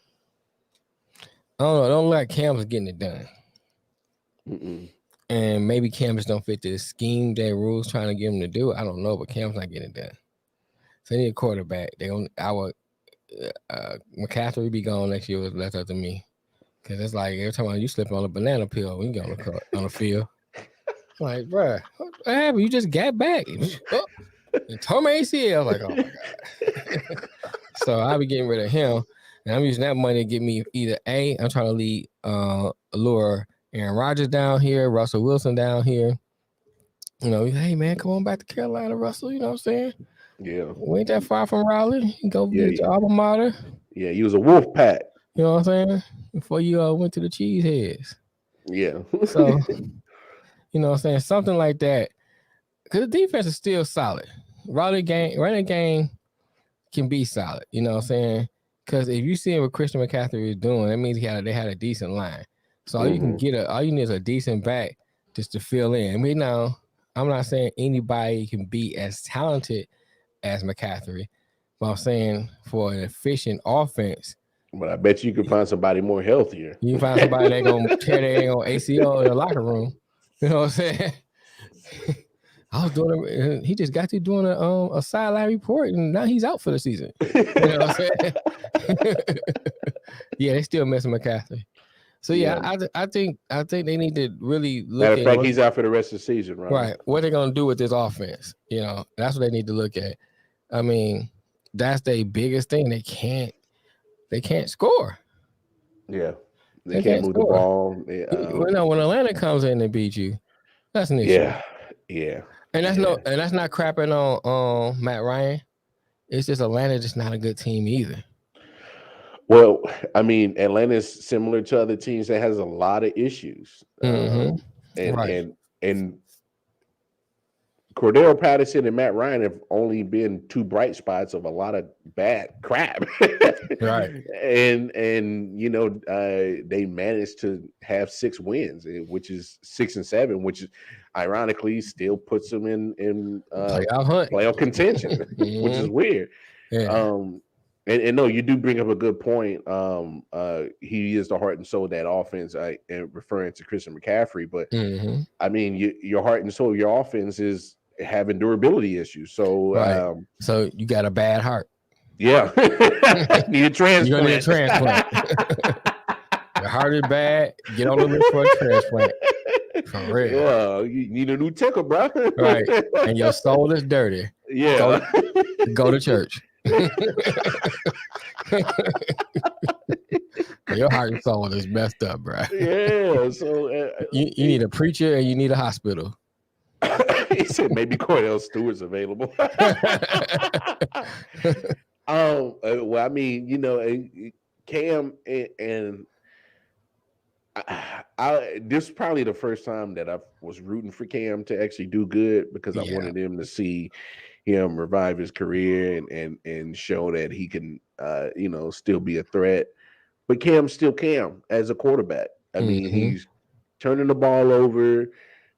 know. I don't like Cam's getting it done. Mm-mm. And maybe Cam just don't fit the scheme that rules trying to get him to do. I don't know, but Cam's not getting it done. So they need a quarterback. McCaffrey be gone next year. Was left up to me, because it's like every time you slip on a banana peel, we can get on the field. I'm like, bro, what happened? You just got back. Oh, and tore my ACL. I was like, oh my god. So I'll be getting rid of him, and I'm using that money to get me either I'm trying to lure Aaron Rodgers down here, Russell Wilson down here. You know, hey man, come on back to Carolina, Russell. You know what I'm saying? Yeah. We ain't that far from Raleigh. You go get your alma mater. Yeah, you was a wolf pack. You know what I'm saying? Before you went to the Cheeseheads. Yeah. So, you know what I'm saying? Something like that. Because the defense is still solid. Running game can be solid. You know what I'm saying? Because if you see what Christian McCaffrey is doing, that means they had a decent line. So all you need is a decent back just to fill in. I mean, now, I'm not saying anybody can be as talented as McCaffrey, but I'm saying for an efficient offense. But I bet you can find somebody more healthier. You can find somebody that gonna tear their ACL in the locker room. You know what I'm saying? I was doing. He just got to doing a sideline report, and now he's out for the season. You know what I'm saying? Yeah, they still missing McCaffrey. So I think they need to really look Matter of fact, he's out for the rest of the season, right? Right. What they're gonna do with this offense? You know, that's what they need to look at. I mean, that's their biggest thing. They can't score. Yeah, they can't move the ball. When Atlanta comes in and beat you, that's an issue. Yeah. And that's not crapping on Matt Ryan. It's just Atlanta just not a good team either. Well, I mean, Atlanta's similar to other teams that has a lot of issues. And Cordero Patterson and Matt Ryan have only been two bright spots of a lot of bad crap. Right. And you know, they managed to have 6 wins, which is 6-7, which is ironically still puts them in playoff contention, which is weird. Yeah. And no, you do bring up a good point. He is the heart and soul of that offense, and referring to Christian McCaffrey. But I mean, your heart and soul of your offense is having durability issues. So, so you got a bad heart. Yeah, need a transplant. You're gonna need a transplant. Your heart is bad. Get on the list for a transplant. For real. Yeah, you need a new tickle, bro. Right, and your soul is dirty. Yeah, go to church. Your heart and soul is messed up, bro. Yeah, so you need a preacher and you need a hospital. He said maybe Cordell Stewart's available. Well, I mean, you know, Cam and I this is probably the first time that I was rooting for Cam to actually do good, because I wanted him to see him revive his career and show that he can you know, still be a threat. But Cam's still Cam as a quarterback. I mean, he's turning the ball over.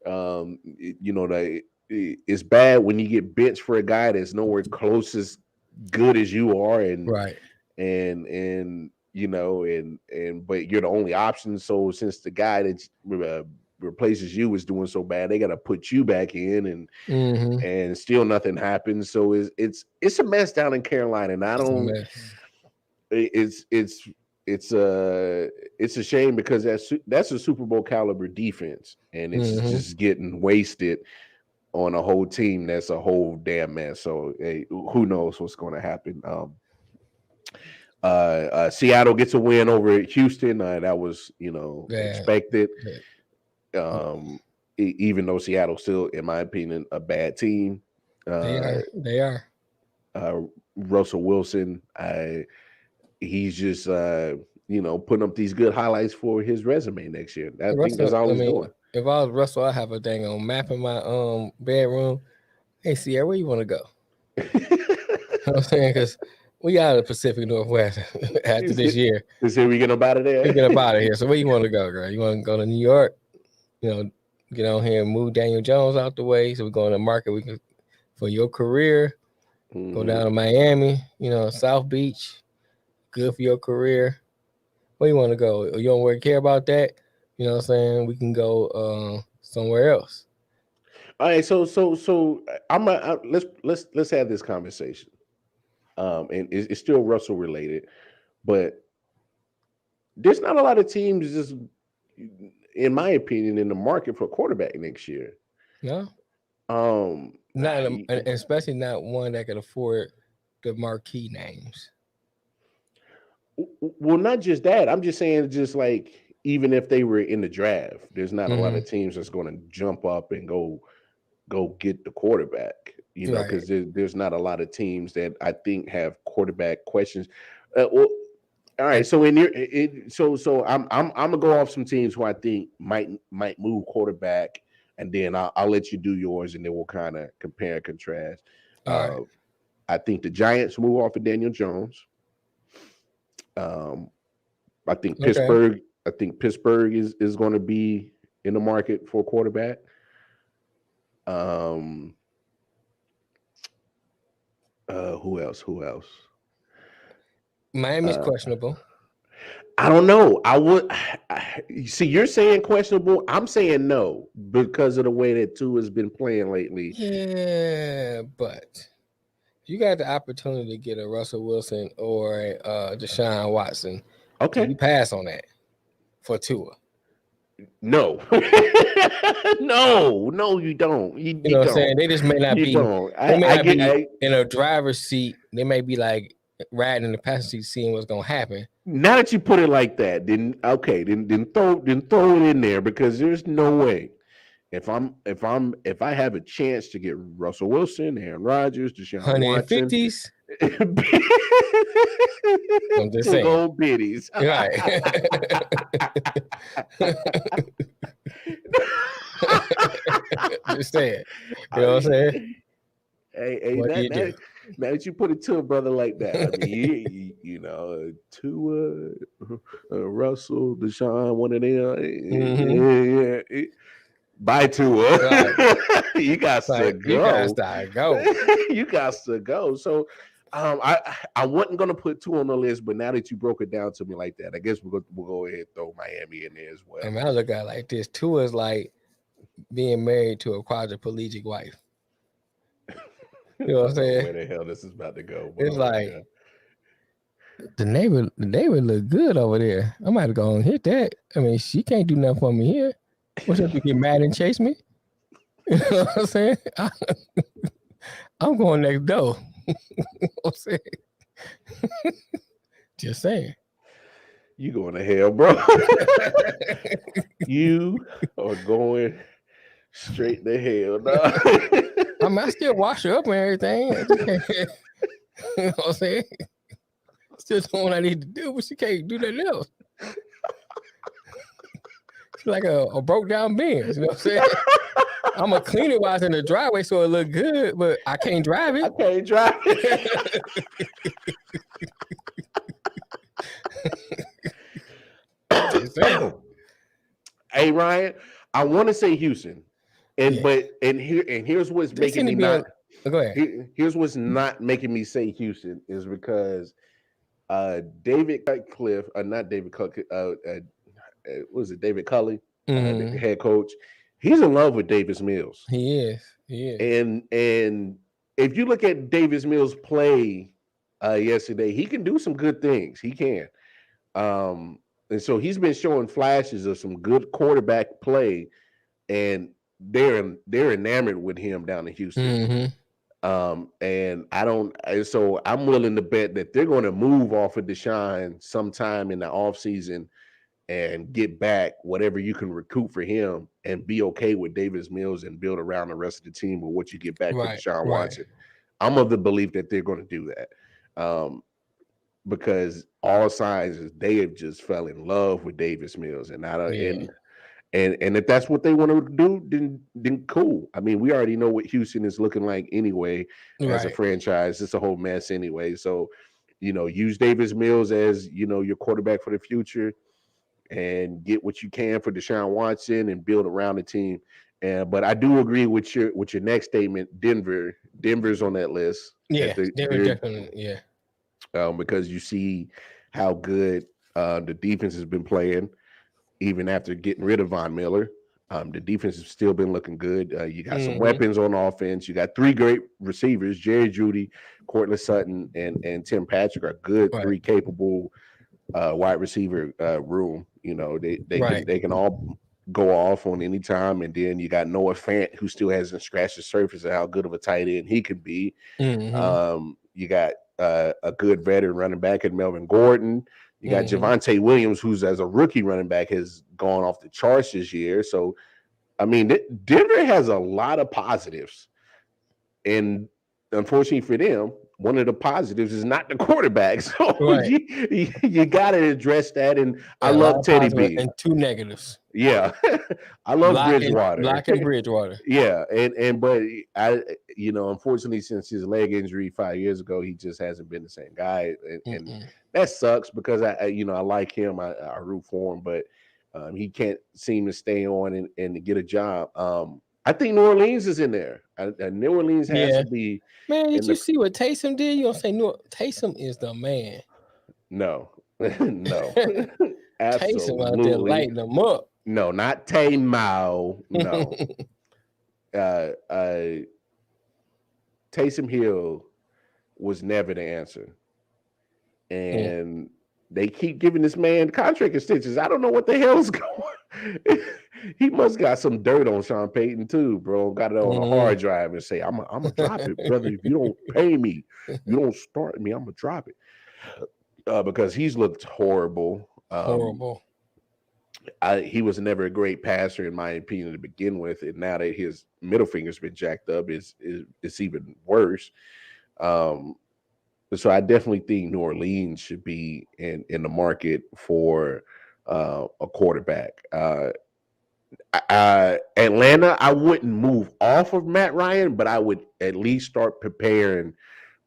You know, it's bad when you get benched for a guy that's nowhere close as good as you are, and you know, but you're the only option. So since the guy that replaces you is doing so bad, they got to put you back in, and still nothing happens. So it's a mess down in Carolina, and I don't. It's a shame because that's a Super Bowl caliber defense, and it's just getting wasted on a whole team that's a whole damn mess. So hey, who knows what's going to happen? Seattle gets a win over Houston. That was expected. Even though Seattle's still, in my opinion, a bad team. They are. Russell Wilson. He's just putting up these good highlights for his resume next year. I think that's all he's doing. If I was Russell, I have a dang on map in my bedroom. Hey, Sierra, where you want to go? You know what I'm saying? Because we out of the Pacific Northwest after this year. This year we get up out of there. We get up out of here. So where you want to go, girl? You want to go to New York? Get on here and move Daniel Jones out the way. So we go in the market for your career. Go down to Miami, South Beach. Good for your career. Where you want to go? You don't really care about that? You know what I'm saying? We can go somewhere else. All right, so let's have this conversation. And it's still Russell related, but there's not a lot of teams just, in my opinion, in the market for a quarterback next year. No. Especially not one that can afford the marquee names. Well, not just that. I'm just saying, just like even if they were in the draft, there's not a lot of teams that's going to jump up and go get the quarterback. Because there's not a lot of teams that I think have quarterback questions. All right. So so I'm gonna go off some teams who I think might move quarterback, and then I'll let you do yours, and then we'll kind of compare and contrast. Right. I think the Giants move off of Daniel Jones. I think Pittsburgh. I think Pittsburgh is going to be in the market for a quarterback. Who else? Miami's questionable. I don't know. See, you're saying questionable. I'm saying no because of the way that Tua has been playing lately. Yeah, but you got the opportunity to get a Russell Wilson or a Deshaun Watson. Okay, you pass on that for Tua. No, no, you don't. You know what I'm saying? They just may not be. Don't. They may not be in a driver's seat. They may be like riding in the passenger seat, seeing what's gonna happen. Now that you put it like that, then throw it in there, because there's no way. If I have a chance to get Russell Wilson, Aaron Rodgers, Deshaun Watson, 150s. I'm just saying. Old biddies. Right. Just saying. You know what I'm saying? Hey, now that you put it to a brother like that, I mean, Tua, Russell, Deshaun, one of them. Yeah. Bye, Tua. Right. You got to go. You got to go. So, I wasn't gonna put Tua on the list, but now that you broke it down to me like that, I guess we'll go ahead and throw Miami in there as well. I mean, I look at it like this: Tua is like being married to a quadriplegic wife. You know what I'm saying? Where the hell this is about to go? It's like the neighbor look good over there. I might have go and hit that. I mean, she can't do nothing for me here. What's up? You get mad and chase me? You know what I'm saying? I'm going next door. You know what I'm saying? Just saying. You going to hell, bro? You are going straight to hell, dog. I mean, I still wash her up and everything. You know what I'm saying? Still doing what I need to do, but she can't do nothing else. She's like a broke down Benz, you know what I'm saying? I'm gonna clean it while it's in the driveway so it look good, but I can't drive it. I can't drive it. Hey, Ryan, I want to say Houston, here's what's making me not. Go ahead. Here's what's not making me say Houston is because David Cutcliffe, not David Cutcliffe, was it David Culley, the head coach? He's in love with Davis Mills. He is. And if you look at Davis Mills play yesterday, he can do some good things. He can. And so he's been showing flashes of some good quarterback play, and they're enamored with him down in Houston. And so I'm willing to bet that they're going to move off of Deshaun sometime in the offseason and get back whatever you can recoup for him and be okay with Davis Mills and build around the rest of the team with what you get back for Deshaun Watson. I'm of the belief that they're going to do that. Because all signs is they have just fell in love with Davis Mills, and and if that's what they want to do, then cool. I mean, we already know what Houston is looking like anyway as a franchise. It's a whole mess anyway. So, use Davis Mills as your quarterback for the future, and get what you can for Deshaun Watson and build around the team. But I do agree with your next statement. Denver's on that list. Yeah, Denver definitely. Yeah. Because you see how good the defense has been playing, even after getting rid of Von Miller. The defense has still been looking good. You got some weapons on offense. You got three great receivers: Jerry Jeudy, Courtland Sutton, and Tim Patrick are good, three capable wide receiver room. They can all go off on any time. And then you got Noah Fant, who still hasn't scratched the surface of how good of a tight end he can be. You got a good veteran running back in Melvin Gordon. You got Javonte Williams, who's as a rookie running back has gone off the charts this year. So, I mean, Denver has a lot of positives. And unfortunately for them, one of the positives is not the quarterback. So you got to address that. And I love Teddy B. And two negatives. Yeah. I love Bridgewater. Block and Bridgewater. Yeah. But unfortunately, since his leg injury 5 years ago, he just hasn't been the same guy. And that sucks because I like him. I root for him, but he can't seem to stay on and get a job. I think New Orleans is in there. New Orleans has to be. Man, did you see what Taysom did? You don't say Taysom is the man. No. Taysom out there lighting them up. No, not Tay-Mao. No. Taysom Hill was never the answer. And they keep giving this man contract extensions. I don't know what the hell's going on. He must got some dirt on Sean Payton too, bro. Got it on a hard drive and say, I'm gonna drop it, brother. If you don't pay me, you don't start me, I'm gonna drop it. Because he's looked horrible. He was never a great passer, in my opinion, to begin with. And now that his middle finger's been jacked up, it's even worse. So I definitely think New Orleans should be in the market for a quarterback. Atlanta, I wouldn't move off of Matt Ryan, but I would at least start preparing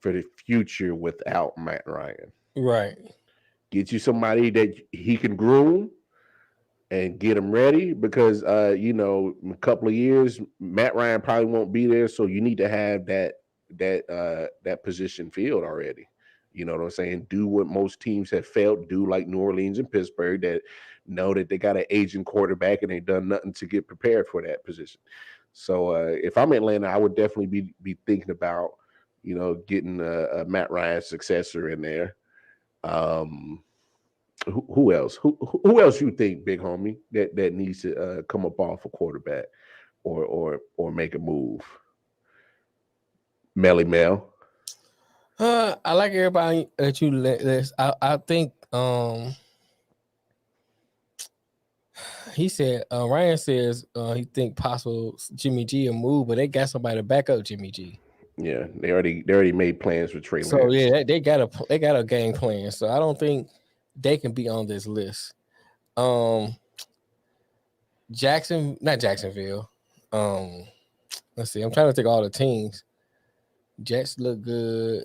for the future without Matt Ryan. Right. Get you somebody that he can groom and get him ready because, in a couple of years, Matt Ryan probably won't be there. So you need to have that position filled already. You know what I'm saying? Do what most teams have failed to do, like New Orleans and Pittsburgh, that know that they got an aging quarterback and they've done nothing to get prepared for that position. So if I'm Atlanta, I would definitely be thinking about, getting a Matt Ryan successor in there. Who else? Who else you think, big homie, that needs to come up off a quarterback or make a move? Melly Mel. I like everybody that you list. I think he said Ryan says he think possible Jimmy G will move, but they got somebody to back up Jimmy G. Yeah, they already made plans for Trey Lance. So yeah, they got a game plan. So I don't think they can be on this list. Not Jacksonville. Let's see. I'm trying to think of all the teams. Jets look good.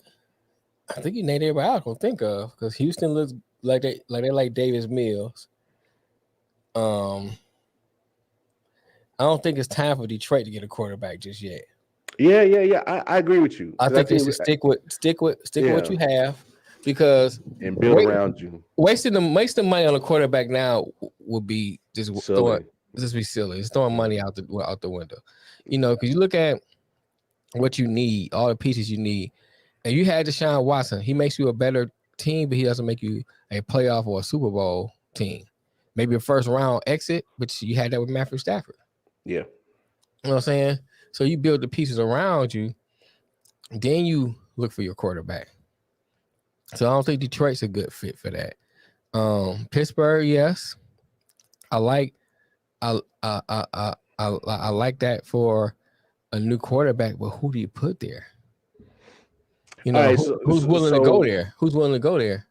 I think you named everybody I can think of because Houston looks like they like Davis Mills. I don't think it's time for Detroit to get a quarterback just yet. Yeah. I agree with you. I think they should stick with what you have. because and build around you. Wasting money on a quarterback now would be just Silly. be silly. It's throwing money out the window. Because you look at what you need, all the pieces you need, and you had Deshaun Watson. He makes you a better team, but he doesn't make you a playoff or a Super Bowl team. Maybe a first round exit, but you had that with Matthew Stafford. Yeah. You know what I'm saying? So you build the pieces around you, then you look for your quarterback. So I don't think Detroit's a good fit for that. Pittsburgh, yes. I like that for a new quarterback, but who do you put there? Right, who's willing to go there? Who's willing to go there?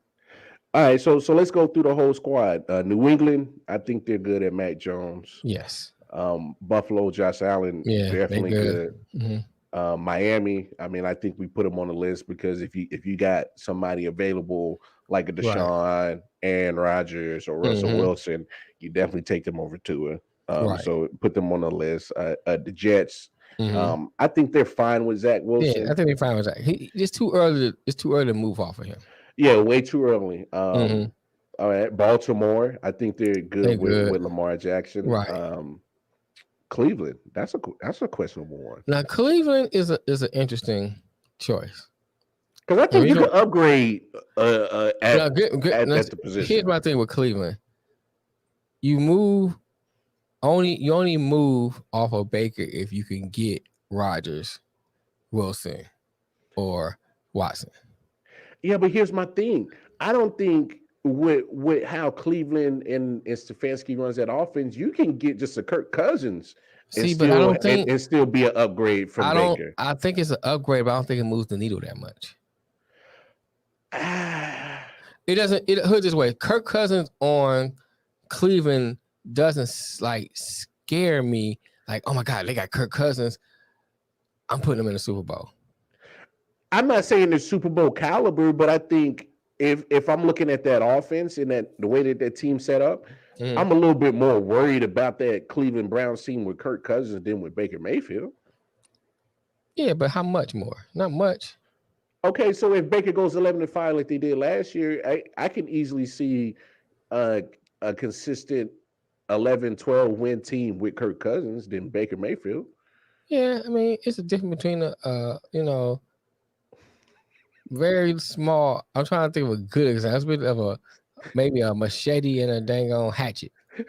All right, so let's go through the whole squad. New England, I think they're good at Mac Jones. Yes. Buffalo, Josh Allen, definitely good. Mm-hmm. Miami, I mean, I think we put them on the list because if you got somebody available like a Deshaun, Aaron Rodgers, or Russell Wilson, you definitely take them over Tua. So put them on the list. The Jets, I think they're fine with Zach Wilson. Yeah, I think they're fine with Zach. It's too early. It's too early to move off of him. Yeah, way too early. All right, Baltimore, I think they're good with Lamar Jackson. Right. Cleveland, that's a questionable one. Now Cleveland is an interesting choice because I think you can upgrade at the position. Here's my thing with Cleveland: you only move off of Baker if you can get Rodgers, Wilson, or Watson. Yeah, but here's my thing: I don't think with how Cleveland and Stefanski runs that offense, you can get just a Kirk Cousins. But I don't think and still be an upgrade from Baker. I think it's an upgrade, but I don't think it moves the needle that much. It doesn't. It put it this way: Kirk Cousins on Cleveland doesn't like scare me. Like, oh my God, they got Kirk Cousins. I'm putting them in the Super Bowl. I'm not saying they're Super Bowl caliber, but I think if I'm looking at that offense and the way that team set up, I'm a little bit more worried about that Cleveland Browns team with Kirk Cousins than with Baker Mayfield. Yeah, but how much more? Not much. Okay, so if Baker goes 11-5 like they did last year, I can easily see a consistent 11-12 win team with Kirk Cousins than Baker Mayfield. Yeah, I mean, it's a difference between very small. I'm trying to think of a good example of maybe a machete and a dang on hatchet. You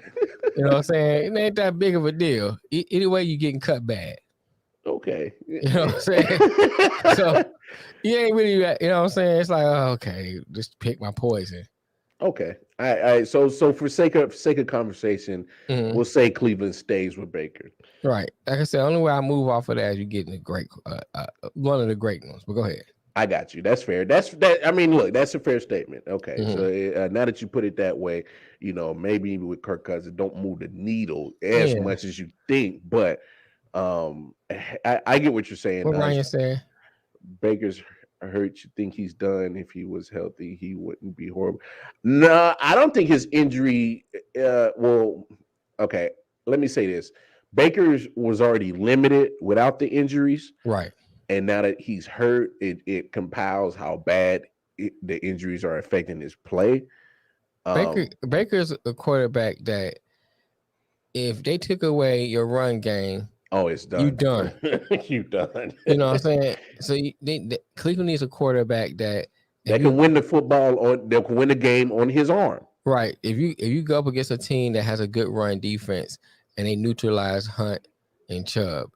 know what I'm saying? It ain't that big of a deal. Anyway, you're getting cut bad. Okay. You know what I'm saying? So you ain't really, you know what I'm saying? It's like, okay, just pick my poison. Okay. All right. So for sake of conversation, we'll say Cleveland stays with Baker. Right. Like I said, the only way I move off of that is you getting a great one of the great ones. But go ahead. I got you. That's fair. I mean, look, that's a fair statement. Okay. So now that you put it that way, maybe with Kirk Cousins, don't move the needle as much as you think. But I get what you're saying. What Ryan said. Baker's hurt. You think he's done? If he was healthy, he wouldn't be horrible. No, I don't think his injury. Well, okay. Let me say this: Baker was already limited without the injuries, right? And now that he's hurt, it compiles how bad the injuries are affecting his play. Baker's a quarterback that if they took away your run game, it's done. You done. You done. You know what I'm saying? So Cleveland needs a quarterback that can win the football they can win the game on his arm. Right. If you go up against a team that has a good run defense and they neutralize Hunt and Chubb,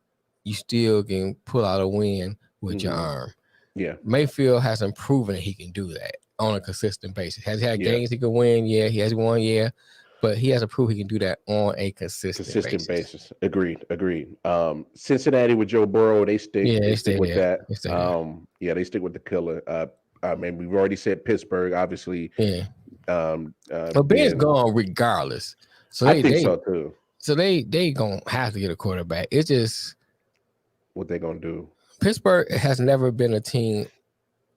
you still can pull out a win with your arm. Yeah. Mayfield hasn't proven that he can do that on a consistent basis. Has he had games he can win? Yeah. He has won, yeah. But he hasn't proved he can do that on a consistent basis. Agreed. Cincinnati with Joe Burrow, they stick with that. They stick with the killer. I mean, we've already said Pittsburgh, obviously. Yeah. But Ben's gone regardless. So I think so too. So they gonna have to get a quarterback. It's just what they gonna do. Pittsburgh has never been a team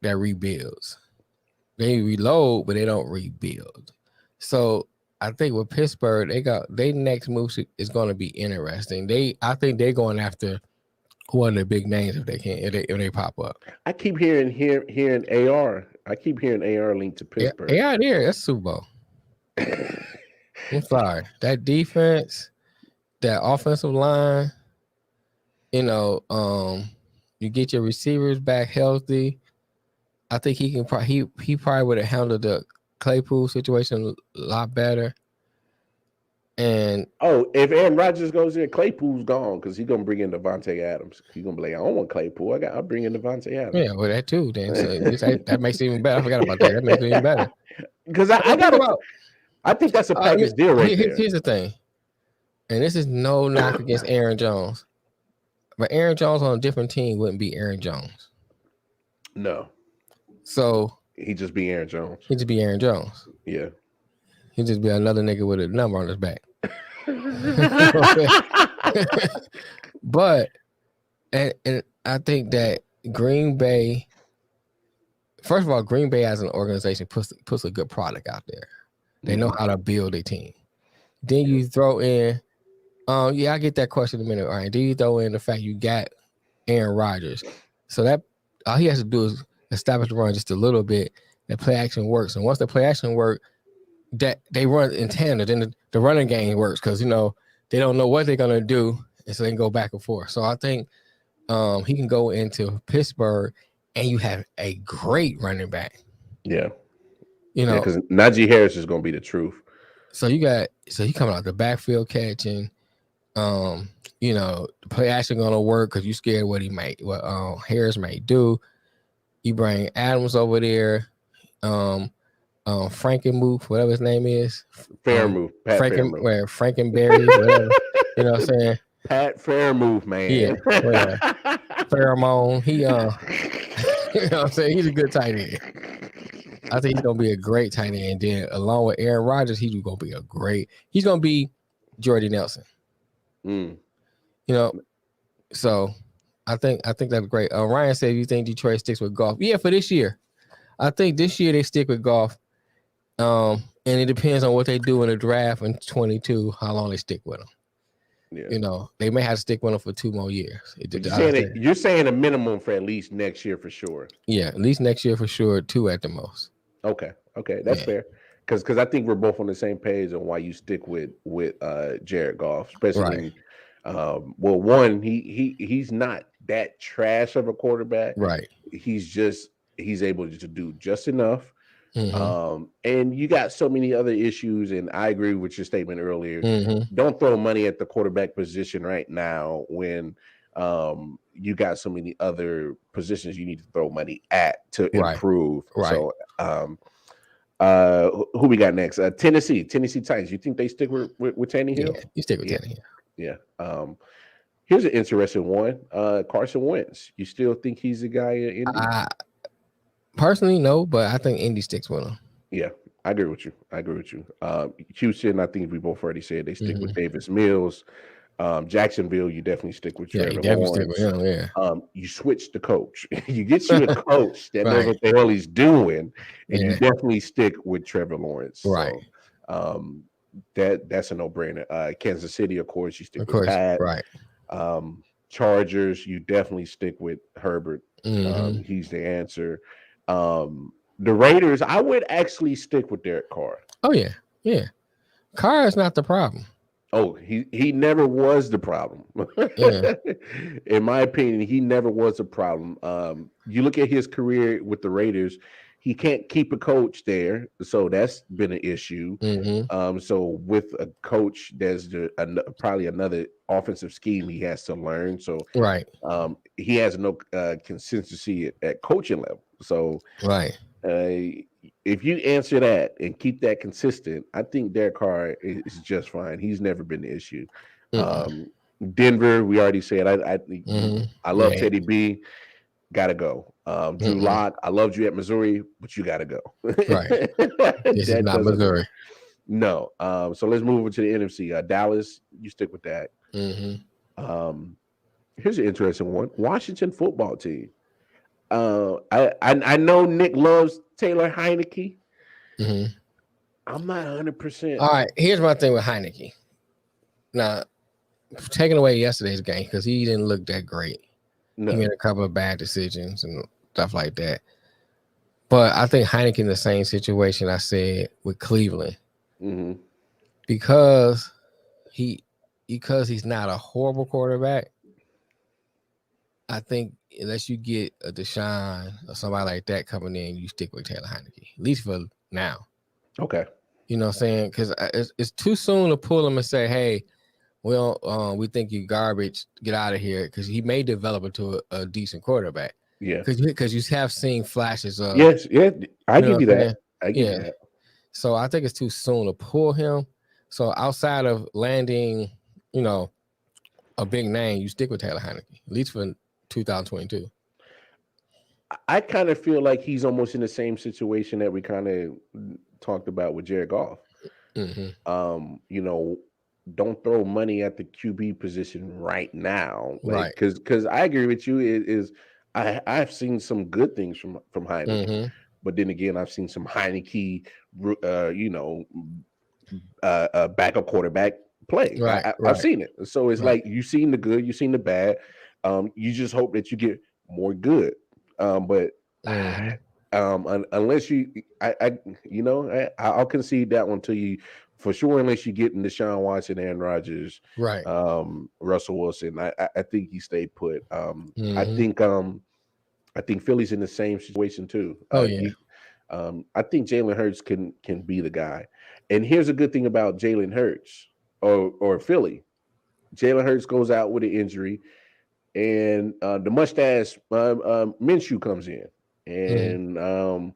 that rebuilds. They reload, but they don't rebuild. So I think with Pittsburgh, they next move is going to be interesting. I think they're going after one of the big names if they pop up. I keep hearing AR. I keep hearing AR linked to Pittsburgh. Yeah, there. That's Super Bowl. I'm sorry. That defense, that offensive line, you get your receivers back healthy. I think he can he probably would have handled the Claypool situation a lot better. And if Aaron Rodgers goes in, Claypool's gone because he's gonna bring in Devontae Adams. He's gonna be like, I don't want Claypool. I'll bring in Devontae Adams. Yeah, well, that too. Then so that makes it even better. I forgot about that. That makes it even better. Because I think that's a package deal right there. Here's the thing, and this is no knock against Aaron Jones, but Aaron Jones on a different team wouldn't be Aaron Jones. No. So he'd just be Aaron Jones. He'd just be Aaron Jones. Yeah. He'd just be another nigga with a number on his back. But and I think that Green Bay, first of all, Green Bay as an organization puts a good product out there. They know how to build a team. Then you throw in, I get that question in a minute. All right, then you throw in the fact you got Aaron Rodgers. So that all he has to do is establish the run just a little bit. That play action works, and once the play action works, that they run in tandem. Then the running game works because they don't know what they're gonna do, and so they can go back and forth. So I think he can go into Pittsburgh, and you have a great running back. Yeah, because Najee Harris is gonna be the truth. So he coming out the backfield catching. The play action gonna work because you scared what Harris might do. You bring Adams over there. Frankenmuth, whatever his name is. Fairmouth. Pat Frankenberry, whatever. You know what I'm saying? Pat Fairmouth, man. Yeah. Pheromone. He you know what I'm saying? He's a good tight end. I think he's gonna be a great tight end. Then along with Aaron Rodgers, he's gonna be Jordy Nelson. So I think that's great. Ryan said, "You think Detroit sticks with Goff?" Yeah, for this year. I think this year they stick with Goff. And it depends on what they do in the draft in 2022, how long they stick with him. Yeah. They may have to stick with him for 2 more years. You're saying a minimum for at least next year for sure. Yeah, at least next year for sure, 2 at the most. Okay, that's fair. Because I think we're both on the same page on why you stick with Jared Goff, especially. Right. One, he's not that trash of a quarterback. Right. He's able to do just enough. And you got so many other issues, and I agree with your statement earlier. Don't throw money at the quarterback position right now when you got so many other positions you need to throw money at to improve. Right. So who we got next? Tennessee Titans. You think they stick with Tannehill? Yeah, you stick with Tannehill. Yeah. Here's an interesting one. Carson Wentz. You still think he's the guy in Indy? Personally, no, but I think Indy sticks with him. Yeah, I agree with you. Houston, I think we both already said they stick with Davis Mills. Jacksonville, you definitely stick with Trevor Lawrence. Stick with him, yeah. You switch the coach. You get you a coach that knows what the hell he's doing, and you definitely stick with Trevor Lawrence. Right. So, that's a no-brainer. Kansas City, of course, you stick with Pat. Right. Chargers, you definitely stick with Herbert. He's the answer. The Raiders, I would actually stick with Derek Carr. Oh yeah. Carr is not the problem. Oh, he never was the problem. Yeah. In my opinion, he never was a problem. You look at his career with the Raiders, he can't keep a coach there, so that's been an issue. So with a coach, there's probably another offensive scheme he has to learn. So he has no consistency at coaching level. So if you answer that and keep that consistent, I think Derek Carr is just fine. He's never been the issue. Denver, we already said. I love Teddy B. Gotta go. Drew Lock, I loved you at Missouri, but you gotta go. Right. This is not Missouri. No. So let's move over to the NFC. Dallas, you stick with that. Here's an interesting one. Washington football team. I know Nick loves Taylor Heineke. I'm not 100%. All right, here's my thing with Heineke. Now, taking away yesterday's game because he didn't look that great. He made a couple of bad decisions and stuff like that. But I think Heineken in the same situation I said with Cleveland. Because he's not a horrible quarterback. I think unless you get a Deshaun or somebody like that coming in, you stick with Taylor Heineke, at least for now. Okay. You know what I'm saying? Because it's too soon to pull him and say, hey, well, we think you garbage, get out of here, because he may develop into a decent quarterback. Yeah. Because you have seen flashes of. Yes, yeah. I give you that. I give you that. So I think it's too soon to pull him. So outside of landing, a big name, you stick with Taylor Heineke, at least for 2022. I kind of feel like he's almost in the same situation that we kind of talked about with Jared Goff. Don't throw money at the QB position right now, right? Because I agree with you. I've seen some good things from Heineke, but then again, I've seen some Heineke, backup quarterback play. Right, I've seen it. So it's like you've seen the good, you've seen the bad. You just hope that you get more good. But unless I'll concede that one to you for sure. Unless you get in Deshaun Watson, Aaron Rodgers, right, Russell Wilson, I think he stayed put. I think Philly's in the same situation too. I think Jalen Hurts can be the guy. And here's a good thing about Jalen Hurts or Philly. Jalen Hurts goes out with an injury, and the mustache Minshew comes in, and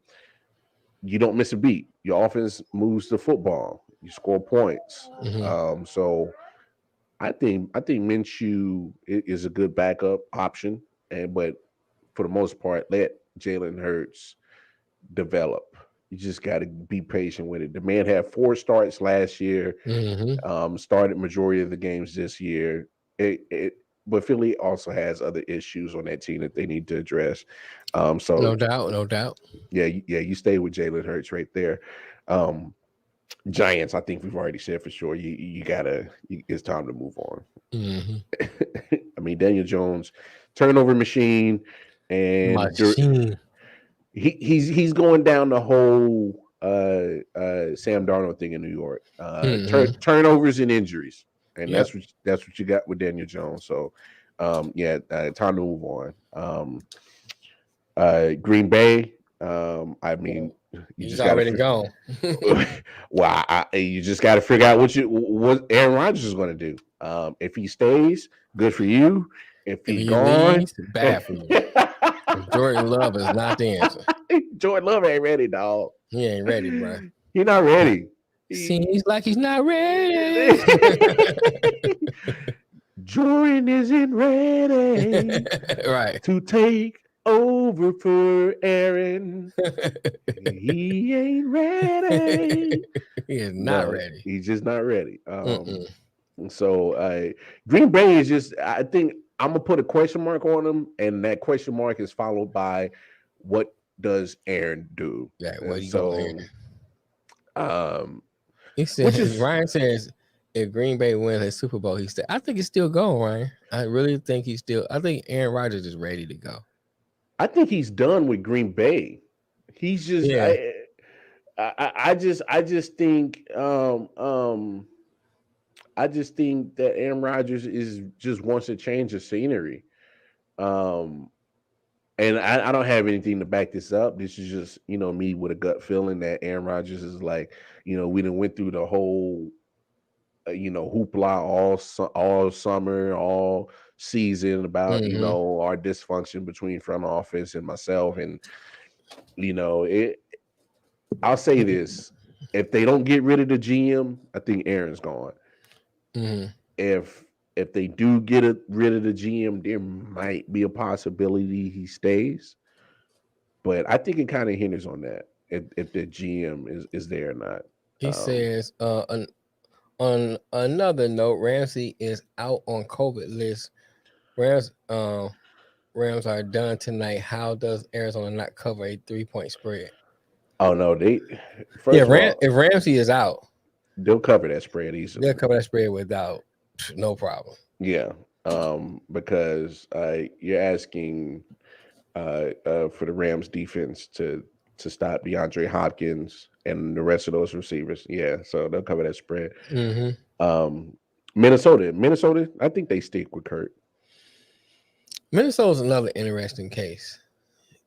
you don't miss a beat. Your offense moves the football. You score points. So I think Minshew is a good backup option, but for the most part, let Jalen Hurts develop. You just got to be patient with it. The man had 4 starts last year. Started majority of the games this year. But Philly also has other issues on that team that they need to address. So no doubt. Yeah, you stay with Jalen Hurts right there. Giants, I think we've already said for sure. You gotta. It's time to move on. I mean, Daniel Jones, turnover machine, and he's going down the whole Sam Darnold thing in New York. Turnovers and injuries, and that's what you got with Daniel Jones. So, time to move on. Green Bay. I mean, he's already gone. Well, you just got to figure out what Aaron Rodgers is going to do. If he stays, good for you. If he gone, leaves, bad for you. Jordan Love is not the answer. Jordan Love ain't ready, dog. He ain't ready, bro. He's not ready. Seems like he's not ready. Jordan isn't ready, right? To take over for Aaron. He ain't ready. He is not ready. He's just not ready. So Green Bay is just, I think I'm going to put a question mark on him, and that question mark is followed by what does Aaron do? Yeah, what he going he says, Ryan says, if Green Bay wins a Super Bowl, I think he's still going, Ryan. I really think I think Aaron Rodgers is ready to go. I think he's done with Green Bay. He's just, I just think that Aaron Rodgers just wants to change the scenery. And I don't have anything to back this up. This is just, me with a gut feeling that Aaron Rodgers is like, we done went through the whole, hoopla all summer, all season about, our dysfunction between front office and myself. And, I'll say this, if they don't get rid of the GM, I think Aaron's gone. If they do get rid of the GM, there might be a possibility he stays. But I think it kind of hinders on that if the GM is there or not. He says, on another note, Ramsey is out on COVID list. Rams are done tonight. How does Arizona not cover a 3-point spread? Oh no, if Ramsey is out, they'll cover that spread easily. They'll cover that spread without no problem. Yeah. because you're asking for the Rams defense to stop DeAndre Hopkins and the rest of those receivers. Yeah, so they'll cover that spread. Minnesota, I think they stick with Kurt. Minnesota's another interesting case.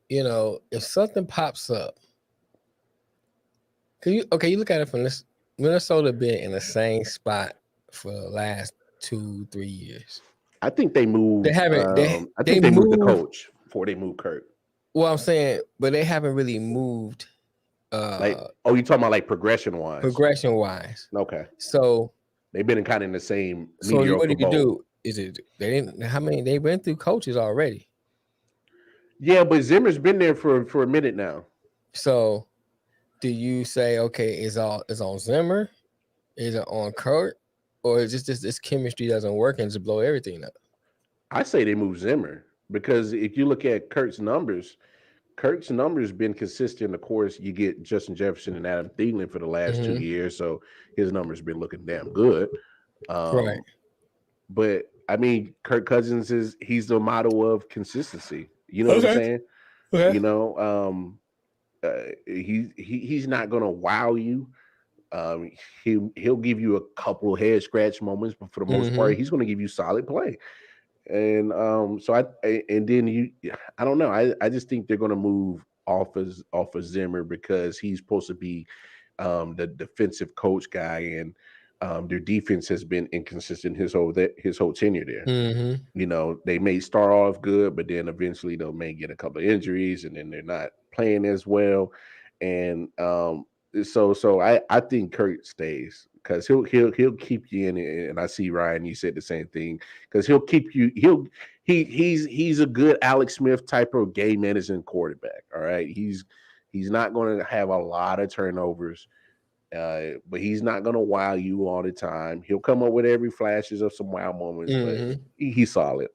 If something pops up, you look at it from this. Minnesota been in the same spot for the last 2-3 years. I think they moved. They haven't. They moved the coach before they moved Kurt. Well, I'm saying, but they haven't really moved. You talking about like progression wise? Progression wise. Okay. So they've been kind of in the same. So what do you do? Is it they didn't? How many they went through coaches already? Yeah, but Zimmer's been there for a minute now. So, do you say it's on Zimmer? Is it on Kurt? Or is just this chemistry doesn't work and just blow everything up? I say they move Zimmer because if you look at Kurt's numbers been consistent. Of course, you get Justin Jefferson and Adam Thielen for the last 2 years, so his numbers been looking damn good. Right. But I mean, Kirk Cousins he's the model of consistency. You know what I'm saying? Okay. He's not gonna wow you. He'll give you a couple head scratch moments, but for the most part, he's gonna give you solid play. And I don't know. I just think they're gonna move off of Zimmer because he's supposed to be the defensive coach guy, and their defense has been inconsistent his whole tenure there. They may start off good, but then eventually they may get a couple of injuries, and then they're not playing as well. And so I think Kurt stays because he'll keep you in it. And I see Ryan, you said the same thing, because he'll keep you. He's a good Alex Smith type of game managing quarterback. All right, he's not going to have a lot of turnovers. But he's not going to wow you all the time. He'll come up with every flashes of some wow moments, but he's solid.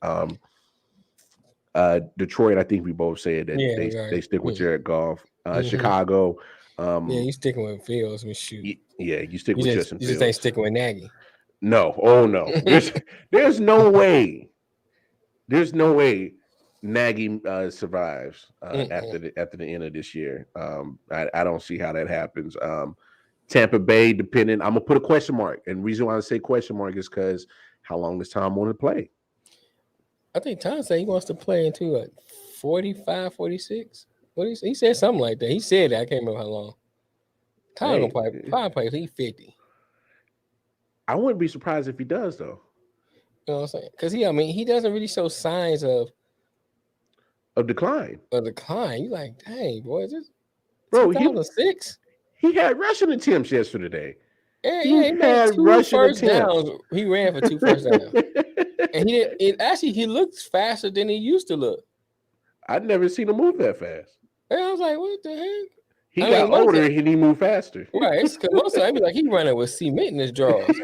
Detroit, I think we both said that they stick with Jared Goff. Chicago, you sticking with Fields. Shoot. You stick with Justin Fields. You just ain't sticking with Nagy. No, no. There's no way. There's no way Nagy survives after the end of this year. I don't see how that happens. Tampa Bay, depending, I'm gonna put a question mark, and the reason why I say question mark is because how long does Tom want to play? I think Tom said he wants to play into 45, 46. He said something like that. He said that. I can't remember how long. Tom gonna probably play. He's 50. I wouldn't be surprised if he does, though. You know what I'm saying? Because he doesn't really show signs of decline. You like, dang, boy, is this 2006? He had rushing attempts yesterday. Yeah, he made 2 first downs. He ran for 2 first downs. And he looks faster than he used to look. I'd never seen him move that fast. And I was like, what the heck? He got older and he moved faster. Right. Because most of the time, like he running with cement in his drawers.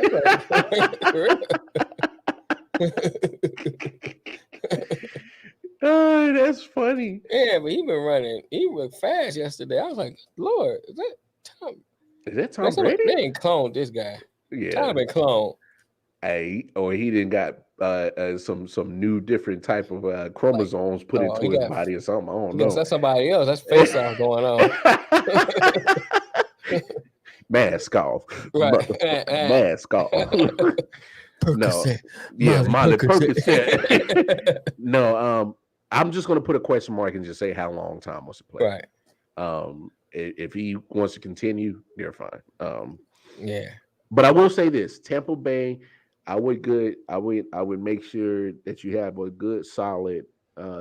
Oh, that's funny. Yeah, but he been running. He was fast yesterday. I was like, Lord, is that Tom? Is that Tom Brady? They ain't cloned this guy. Yeah. Tom been cloned. He didn't got some new different type of chromosomes put into his body or something. I don't know. That's somebody else. That's face off going on. Mask off. Right. Mask off. No. Yeah, Molly Percocet. No, I'm just gonna put a question mark and just say how long Tom wants to play. Right. If he wants to continue, they're fine. Yeah. But I will say this: Tampa Bay, I would make sure that you have a good, solid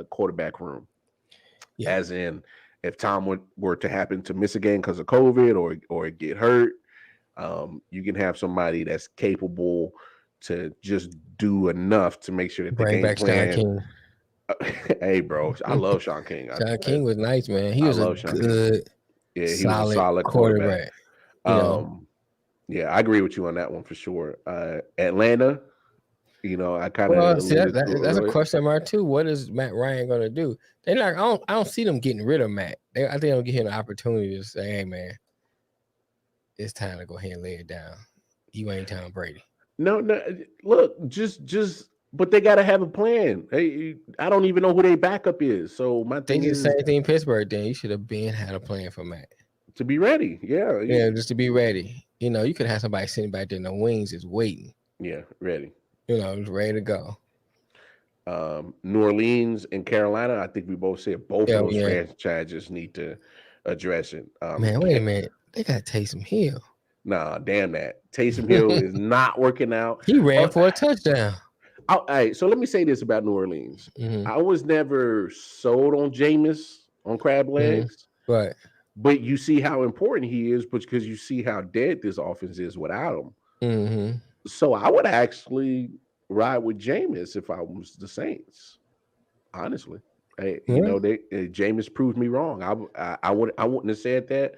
quarterback room. Yeah. As in, if Tom were to happen to miss a game because of COVID or get hurt, you can have somebody that's capable to just do enough to make sure that the game plan. Hey, bro, I love Sean King. Sean King was nice, man. He was a good, he was a solid quarterback. Yeah, I agree with you on that one for sure. Atlanta, I kind of that's a question mark too. What is Matt Ryan going to do? They like I don't see them getting rid of Matt. I think they'll give him an opportunity to say, "Hey, man, it's time to go ahead and lay it down. You ain't Tom Brady." No. Look, just But they got to have a plan. Hey, I don't even know who their backup is. So my They thing did the is same thing in Pittsburgh. Then you should have had a plan for Matt. to be ready. Yeah. Yeah, just to be ready. You know, you could have somebody sitting back there in the wings just waiting. Yeah, ready. You know, just ready to go. New Orleans and Carolina, I think we both said both of those Yeah. franchises need to address it. Man, wait a minute. They got Taysom Hill. Nah, damn that. Taysom Hill is not working out. He ran for a touchdown. All right, so let me say this about New Orleans. Mm-hmm. I was never sold on Jameis on crab legs. Right. But you see how important he is because you see how dead this offense is without him. Mm-hmm. So I would actually ride with Jameis if I was the Saints. Honestly. Hey, you know, Jameis proved me wrong. I wouldn't have said that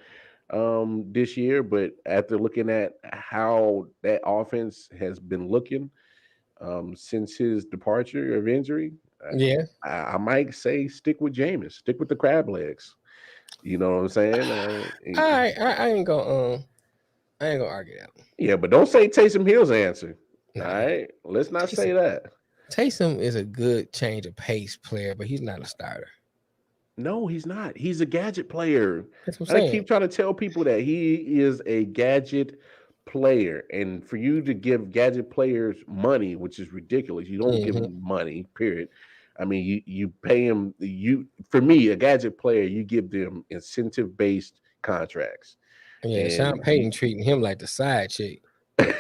this year, but after looking at how that offense has been looking since his departure of injury, I might say stick with Jameis, stick with the crab legs. You know what I'm saying? I ain't gonna argue that. Yeah, but don't say Taysom Hill's answer. All right, let's not say that. Taysom is a good change of pace player, but he's not a starter. No, he's not. He's a gadget player. That's what I'm saying. I keep trying to tell people that he is a gadget player, and for you to give gadget players money, which is ridiculous, you don't give them money. Period. I mean, you pay them. For me, a gadget player, you give them incentive-based contracts. Yeah, Sean Payton treating him like the side chick. You're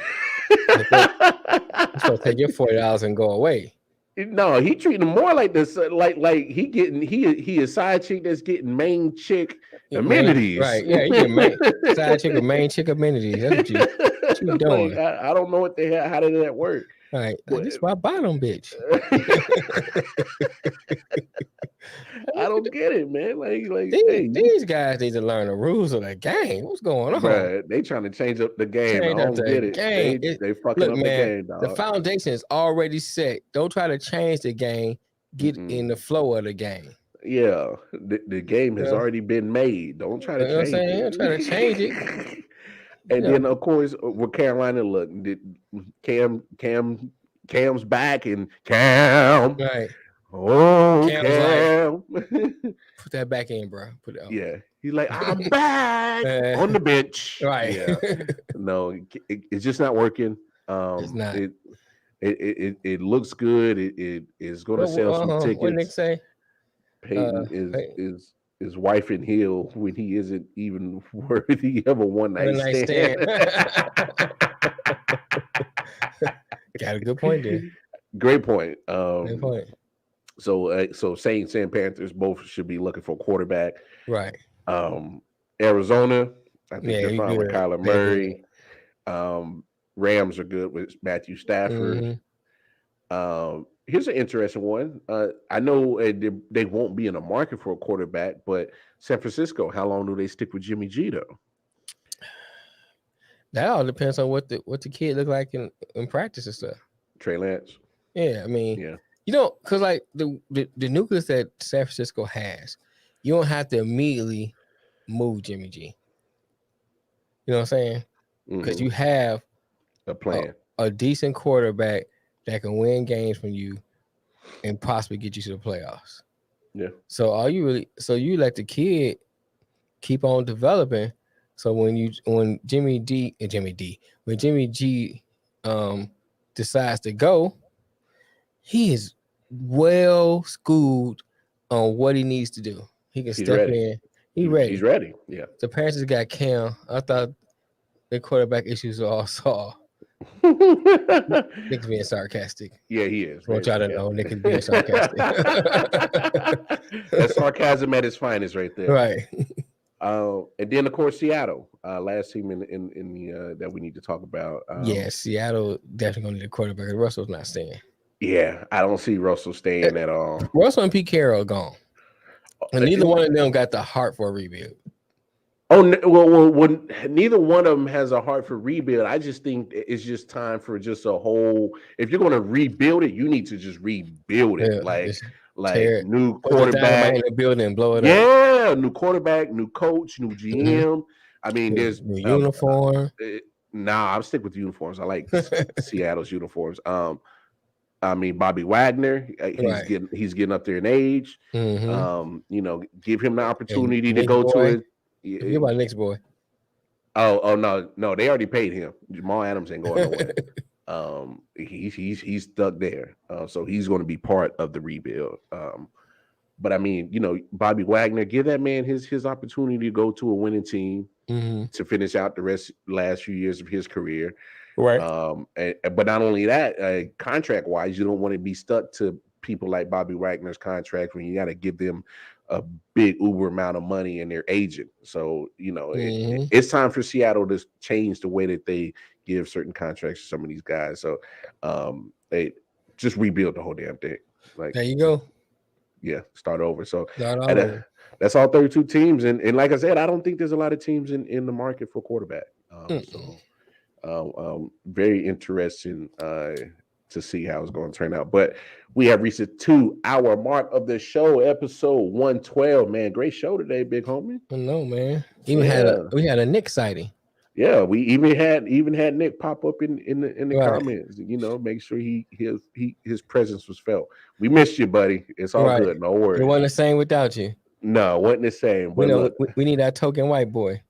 supposed to take your $40 and go away. No, he treating him more like this, like he a side chick that's getting main chick amenities. Right? Yeah, he getting side chick with main chick amenities. That's what you doing. Like, I don't know how did that work. All right, this is my bottom bitch. I don't get it, man. Like these guys need to learn the rules of the game. What's going on? Bruh, they trying to change up the game. I don't get it. They fucking up the game, dog. The foundation is already set. Don't try to change the game. Get in the flow of the game. Yeah, the game has already been made. Don't try to change it. Don't try to change it. And then, of course, with Carolina, look, Cam's back, and Cam. Right. Oh, Cam. Put that back in, bro. Put it on. Yeah. He's like, I'm back on the bench. Right. Yeah. No, it's just not working. It's not. It looks good. It is going to sell some tickets. What did Nick say? Peyton is wife in heel when he isn't even worthy of a one-night stand. Got a good point there. Great point. Great point. So Saints and Panthers both should be looking for a quarterback. Right. Arizona, I think they're fine with Kyler Murray. Rams are good with Matthew Stafford. Here's an interesting one. I know they won't be in the market for a quarterback, but San Francisco, how long do they stick with Jimmy G though? That all depends on what the kid look like in practice and stuff. Trey Lance. Yeah, I mean, you know, because like the nucleus that San Francisco has, you don't have to immediately move Jimmy G. You know what I'm saying? Because you have a plan, a decent quarterback that can win games from you and possibly get you to the playoffs. Yeah. So you let the kid keep on developing. So when Jimmy G decides to go, he is well schooled on what he needs to do. He can step in. He's ready. He's ready. Yeah. The Panthers got Cam. I thought the quarterback issues are all solved. Nick's being sarcastic. Yeah, he is. I want y'all to know Nick is being sarcastic. That's sarcasm at its finest, right there. Right. And then of course Seattle, last team in the that we need to talk about. Seattle definitely gonna need a quarterback. Russell's not staying. Yeah, I don't see Russell staying at all. Russell and Pete Carroll are gone, and neither one of them got the heart for a rebuild. Oh well, neither one of them has a heart for rebuild. I just think it's just time for just a whole. If you're going to rebuild it, you need to just rebuild it, new quarterback in the building, blow it up. Yeah, new quarterback, new coach, new GM. I mean, there's new uniform. Nah, I'm stick with uniforms. I like Seattle's uniforms. I mean, Bobby Wagner, he's getting up there in age. Give him the opportunity to go to it. Give my Knicks boy. Oh no, they already paid him. Jamal Adams ain't going nowhere. He's stuck there. So he's going to be part of the rebuild. But I mean, Bobby Wagner, give that man his opportunity to go to a winning team to finish out the last few years of his career. Right. But not only that, contract wise, you don't want to be stuck to people like Bobby Wagner's contract when you got to give them a big uber amount of money and their agent. So it's time for Seattle to change the way that they give certain contracts to some of these guys. So they just rebuild the whole damn thing. Like, there you go. Yeah, start over. So that's all 32 teams. And like I said, I don't think there's a lot of teams in the market for quarterback. Very interesting to see how it's going to turn out. But we have reached the 2-hour mark of the show, episode 112. Man, great show today, big homie. I know, man. We had a Nick sighting. Yeah, we even had Nick pop up in the comments. Make sure his presence was felt. We missed you, buddy. It's all good. No worries. It wasn't the same without you. No, wasn't the same. But we need that token white boy.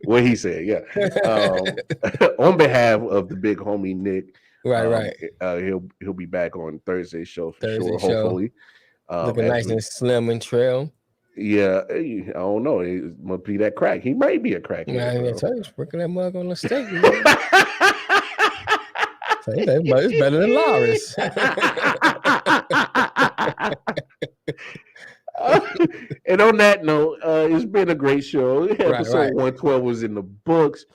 What he said, yeah. On behalf of the big homie Nick, right. He'll be back on Thursday's show for sure. Hopefully, looking nice and slim and trail. Yeah, I don't know. It must be that crack. He might be a crack. I tell you, sprinkle that mug on the steak. It's better than Lawrence. And on that note, it's been a great show. Episode 112 was in the books.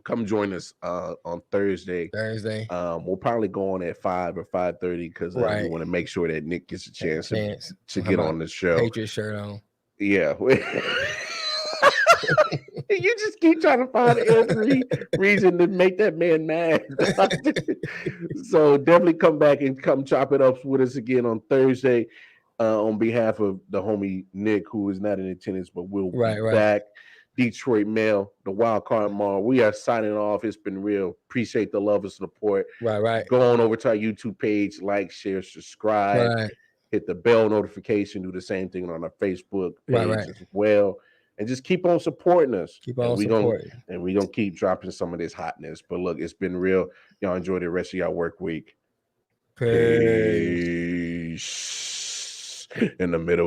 Come join us on Thursday. We'll probably go on at 5 or 5:30 because we want to make sure that Nick gets a chance to get on the show. Patriot shirt on. Yeah. You just keep trying to find every reason to make that man mad. So definitely come back and come chop it up with us again on Thursday. On behalf of the homie Nick, who is not in attendance, but will be back. Detroit Mail, the Wild Card Mall. We are signing off. It's been real. Appreciate the love and support. Right. Go on over to our YouTube page, like, share, subscribe. Hit the bell notification. Do the same thing on our Facebook page as well. And just keep on supporting us. We're going to keep dropping some of this hotness. But look, it's been real. Y'all enjoy the rest of y'all work week. Peace. In the middle.